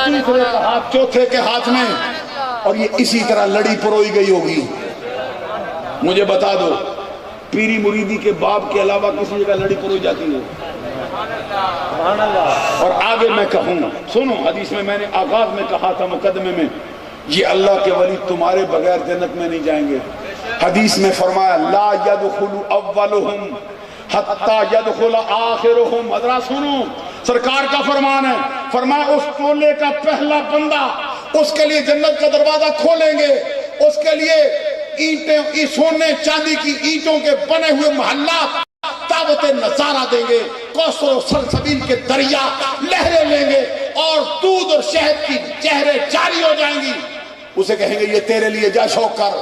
تیسرے کا ہاتھ چوتھے کے ہاتھ میں، اور یہ اسی طرح لڑی پروئی گئی ہوگی۔ مجھے بتا دو، پیری مریدی کے باب کے علاوہ کسی جگہ لڑی پروئی جاتی ہے؟ اور آگے میں کہوں، سنو، حدیث میں نے آغاز میں کہا تھا مقدمے میں، یہ اللہ کے ولی تمہارے بغیر جنت میں نہیں جائیں گے۔ حدیث میں فرمایا لا يدخل اولهم حتی يدخل آخرهم۔ حضرات سنو، سرکار کا فرمان ہے، فرمایا اس ٹولے کا پہلا بندہ، اس کے لیے جنت کا دروازہ کھولیں گے، اس کے لیے اینٹیں، سونے چاندی کی اینٹوں کے بنے ہوئے محلات دعوت نظارہ دیں گے، کوثر و سلسبیل کے دریا لہریں لیں گے، اور دودھ اور شہد کی چہرے جاری ہو جائیں گی۔ اسے کہیں گے یہ تیرے لیے، جا شوق کر۔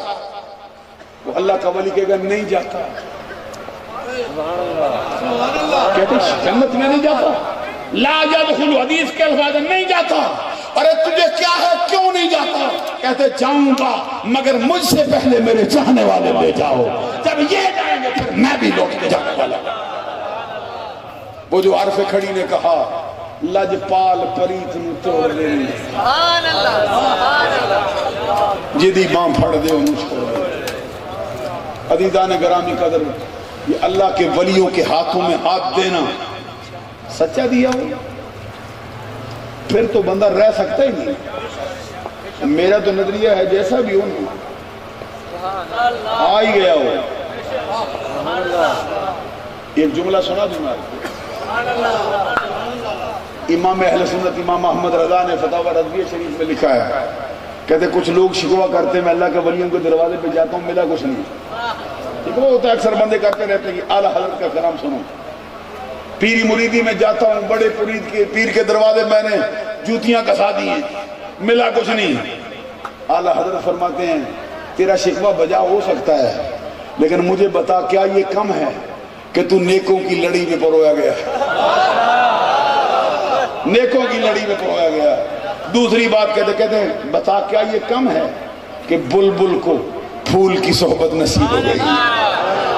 وہ اللہ کا ولی کہے گا نہیں جاتا، کہتے جنت میں نہیں جاتا، لا يدخل، حدیث کے الفاظ نہیں جاتا۔ ارے تجھے کیا ہے کیوں نہیں جاتا؟ کہتے جاؤں گا مگر مجھ سے پہلے میرے چاہنے والے لے جاؤ، جب یہ جائیں گے پھر میں بھی لوٹ کے جانے والا۔ وہ جو عرف کھڑی نے کہا لجپال پریت نو توڑ دے، سبحان اللہ سبحان اللہ، جدی ماں پھڑ دے انہوں چھوڑ دے۔ عزیزان گرامی قدر، یہ اللہ کے ولیوں کے ہاتھوں میں ہاتھ دینا سچا دیا ہو پھر تو بندہ رہ سکتا ہی نہیں۔ میرا تو نظریہ ہے جیسا بھی ہو آ ہی گیا ہو۔ ایک جملہ سنا دوں میں، امام اہل سنت امام احمد رضا نے فتاوی رضویہ شریف میں لکھا ہے، کہتے کچھ لوگ شکوہ کرتے ہیں میں اللہ کے ولیوں کے دروازے پہ جاتا ہوں ملا کچھ نہیں۔ شکوہ ہوتا ہے اکثر بندے کرتے رہتے ہیں کہ اعلیٰ حضرت کا کلام سنو، پیری مریدی میں جاتا ہوں بڑے پیر کے دروازے میں نے جوتیاں کسا دی ہیں ملا کچھ نہیں۔ اعلیٰ حضرت فرماتے ہیں تیرا شکوہ بجا ہو سکتا ہے لیکن مجھے بتا کیا یہ کم ہے کہ تو نیکوں کی لڑی میں پرویا گیا، نیکوں کی لڑی میں پرویا گیا۔ دوسری بات کہتے ہیں بتا کیا یہ کم ہے کہ بلبل کو پھول کی صحبت نصیب ہو گئی۔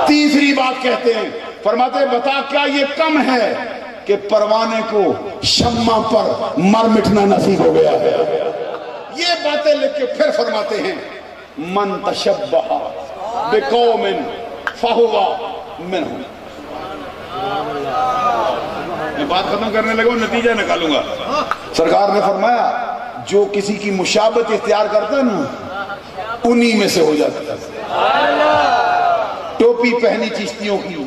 تیسری بات کہتے ہیں فرماتے ہیں بتا کیا یہ کم ہے کہ پروانے کو شمع پر مر مٹنا نصیب ہو گیا ہے۔ یہ باتیں لکھ کے پھر فرماتے ہیں من تشبہ بقوم فہو منہم۔ میں بات ختم کرنے لگا نتیجہ نکالوں گا۔ سرکار نے فرمایا جو کسی کی مشابہت اختیار کرتا ہے نا انہی میں سے ہو جاتا ہے۔ ٹوپی پہنی چشتیوں کی،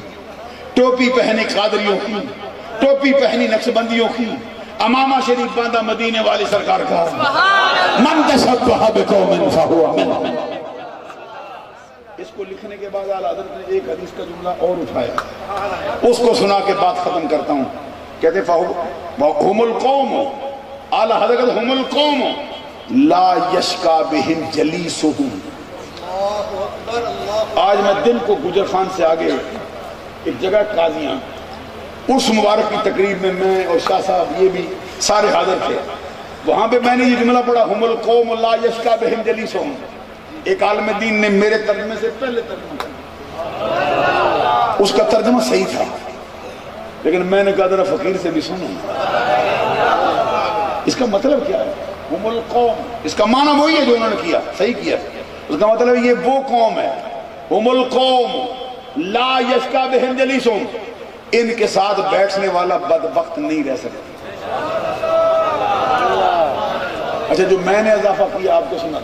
ٹوپی پہنی قادریوں کی، ٹوپی پہنی نقشبندیوں کی، امامہ شریف باندھا مدینے والی سرکار کا من تشبہ بقوم فہو منہم۔ اس کو لکھنے کے بعد اعلیٰ حضرت نے ایک حدیث کا جملہ اور اٹھایا، اس کو سنا کے بات ختم کرتا ہوں۔ کہتے ہم القوم، اعلیٰ حضرت ہم القوم لا یشکا بہم جلیسہم۔ آج میں دن کو گجر خان سے آگے ایک جگہ قاضیاں، اس مبارک کی تقریب میں میں اور شاہ صاحب یہ بھی سارے حاضر تھے، وہاں پہ میں نے یہ جملہ پڑھا ہم القوم لا یشکا بہم جلیسہم۔ ایک عالم دین نے میرے ترجمے سے پہلے ترجمہ کیا، اس کا ترجمہ صحیح تھا لیکن میں نے کہا ذرا فقیر سے بھی سنو اس کا مطلب کیا ہے۔ ہم القوم اس کا معنی وہی ہے جو انہوں نے کیا، صحیح کیا، اس کا مطلب یہ وہ قوم ہے ہم القوم لا یشکا بہم جلیسہم، ان کے ساتھ بیٹھنے والا بدبخت نہیں رہ سکتا۔ اچھا جو میں نے اضافہ کیا آپ کو سنا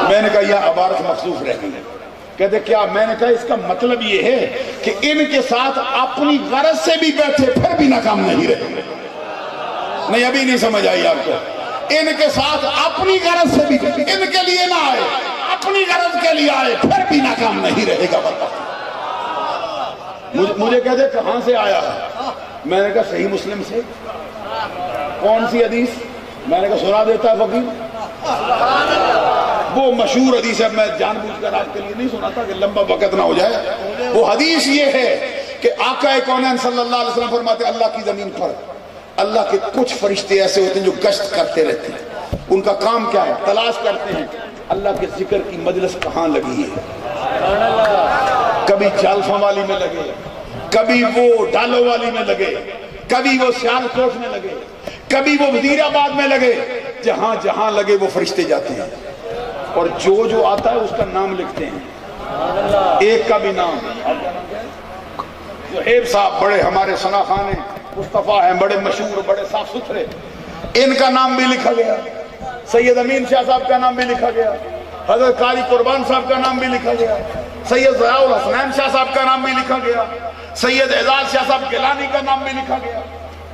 میں نے کہا یہ عبارت مخصوص رہ گئی۔ کہتے کیا؟ میں نے کہا اس کا مطلب یہ ہے کہ ان کے ساتھ اپنی غرض سے بھی بیٹھے پھر بھی ناکام نہیں رہے۔ نہیں ابھی نہیں سمجھ آئی آپ کو، ان کے ساتھ اپنی غرض سے بھی، ان کے لیے نہ آئے اپنی غرض کے لیے آئے پھر بھی ناکام نہیں رہے گا۔ مجھے کہتے کہاں سے آیا؟ میں نے کہا صحیح مسلم سے۔ کون سی حدیث؟ میں نے کہا سنا دیتا ہے فقیر، وہ مشہور حدیث ہے، میں جان بوجھ کر آپ کے لیے نہیں سناتا کہ لمبا وقت نہ ہو جائے۔ وہ حدیث یہ ہے کہ آقا کونین صلی اللہ علیہ وسلم فرماتے ہیں اللہ کی زمین پر اللہ کے کچھ فرشتے ایسے ہوتے ہیں جو گشت کرتے رہتے ہیں، ان کا کام کیا ہے؟ تلاش کرتے ہیں اللہ کے ذکر کی مجلس کہاں لگی ہے۔ کبھی جالفاں والی میں لگے، کبھی وہ ڈالو والی میں لگے، کبھی وہ سیال کوٹ میں لگے، کبھی وہ وزیر آباد میں لگے، جہاں جہاں لگے وہ فرشتے جاتے ہیں اور جو آتا ہے اس کا نام لکھتے ہیں۔ ایک کا بھی نام زہیب صاحب بڑے ہمارے ثنا خان ہیں، مصطفیٰ ہیں بڑے مشہور بڑے صاف ستھرے، ان کا نام بھی لکھا گیا، سید امین شاہ صاحب کا نام بھی لکھا گیا، حضرت قاری قربان صاحب کا نام بھی لکھا گیا، سید ضیاء الحسنین شاہ صاحب کا نام بھی لکھا گیا، سید اعزاز شاہ صاحب گیلانی کا نام بھی لکھا گیا،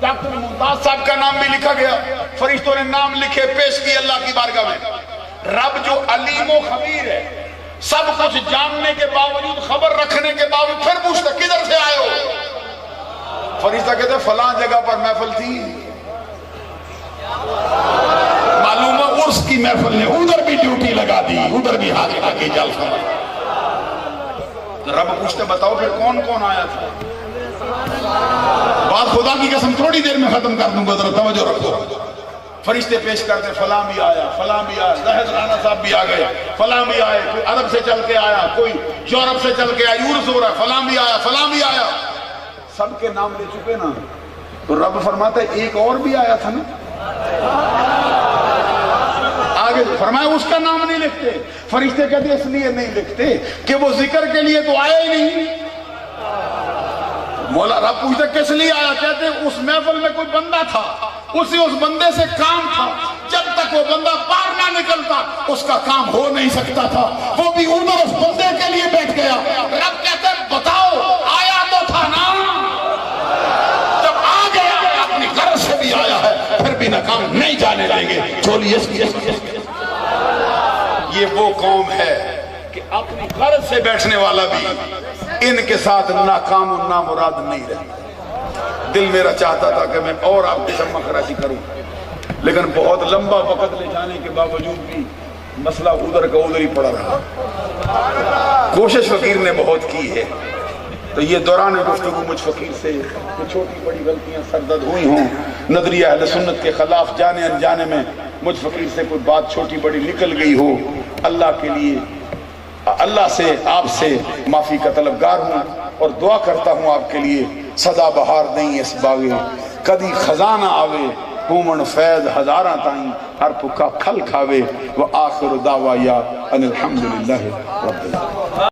ڈاکٹر ممتاز صاحب کا نام بھی لکھا گیا۔ فرشتوں نے نام لکھے پیش کی اللہ کی بارگاہ میں۔ رب جو علیم و خبیر ہے، سب کچھ جاننے کے باوجود، خبر رکھنے کے باوجود پھر پوچھتا کدھر سے آئے ہو؟ فرشتہ کہتے فلاں جگہ پر محفل تھی، معلوم ہے عرس کی محفل نے ادھر بھی ڈیوٹی لگا دی، ادھر بھی ہاتھ لگا کے جلسہ۔ رب پوچھتے بتاؤ پھر کون کون آیا تھا؟ بات خدا کی قسم تھوڑی دیر میں ختم کر دوں گا، ذرا توجہ رکھو۔ فرشتے پیش کرتے فلاں بھی آیا، فلاں بھی آیا، زاہد رانا صاحب بھی آ گئے، فلاں بھی آئے، کوئی عرب سے چل کے آیا، کوئی یورپ سے چل کے آیا، یورس ہو رہا ہے، فلاں بھی آیا، فلاں بھی آیا، سب کے نام لے چکے نا. تو رب فرماتا ہے ایک اور بھی آیا تھا نا. آگے فرمایا اس کا نام نہیں لکھتے. فرشتے کہتے اس لیے نہیں لکھتے کہ وہ ذکر کے لیے تو آیا ہی نہیں. مولا رب پوچھتے کس لیے آیا؟ کہتے اس محفل میں کوئی بندہ تھا، اس بندے سے کام تھا، جب تک وہ بندہ باہر نہ نکلتا اس کا کام ہو نہیں سکتا تھا، وہ بھی ادھر اس بندے کے لیے بیٹھ گیا. رب کہتے بتاؤ آیا تو تھا نا، جب آ گیا اپنی غرض سے بھی آیا ہے، پھر بھی ناکام نہیں جانے دیں گے. چولی یہ وہ قوم ہے کہ اپنی غرض سے بیٹھنے والا بھی ان کے ساتھ ناکام و نامراد نہیں رہے. دل میرا چاہتا تھا کہ میں اور آپ کی سمہ خراشی کروں، لیکن بہت لمبا وقت لے جانے کے باوجود بھی مسئلہ ادھر کا ادھر ہی پڑا رہا. کوشش فقیر نے بہت کی ہے. تو یہ دوران گفتگو مجھ فقیر سے چھوٹی بڑی غلطیاں سرزد ہوئی ہوں، نظریہ اہل سنت کے خلاف جانے انجانے میں مجھ فقیر سے کوئی بات چھوٹی بڑی نکل گئی ہو، اللہ کے لیے اللہ سے آپ سے معافی کا طلبگار ہوں اور دعا کرتا ہوں آپ کے لیے. سدا بہار نہیں اس باغے، کدی خزانہ آوے، ہومن فیض ہزاراں تائیں، ہر پکا پھل کھاوے. وآخر دعوایا ان الحمدللہ رب العالمین.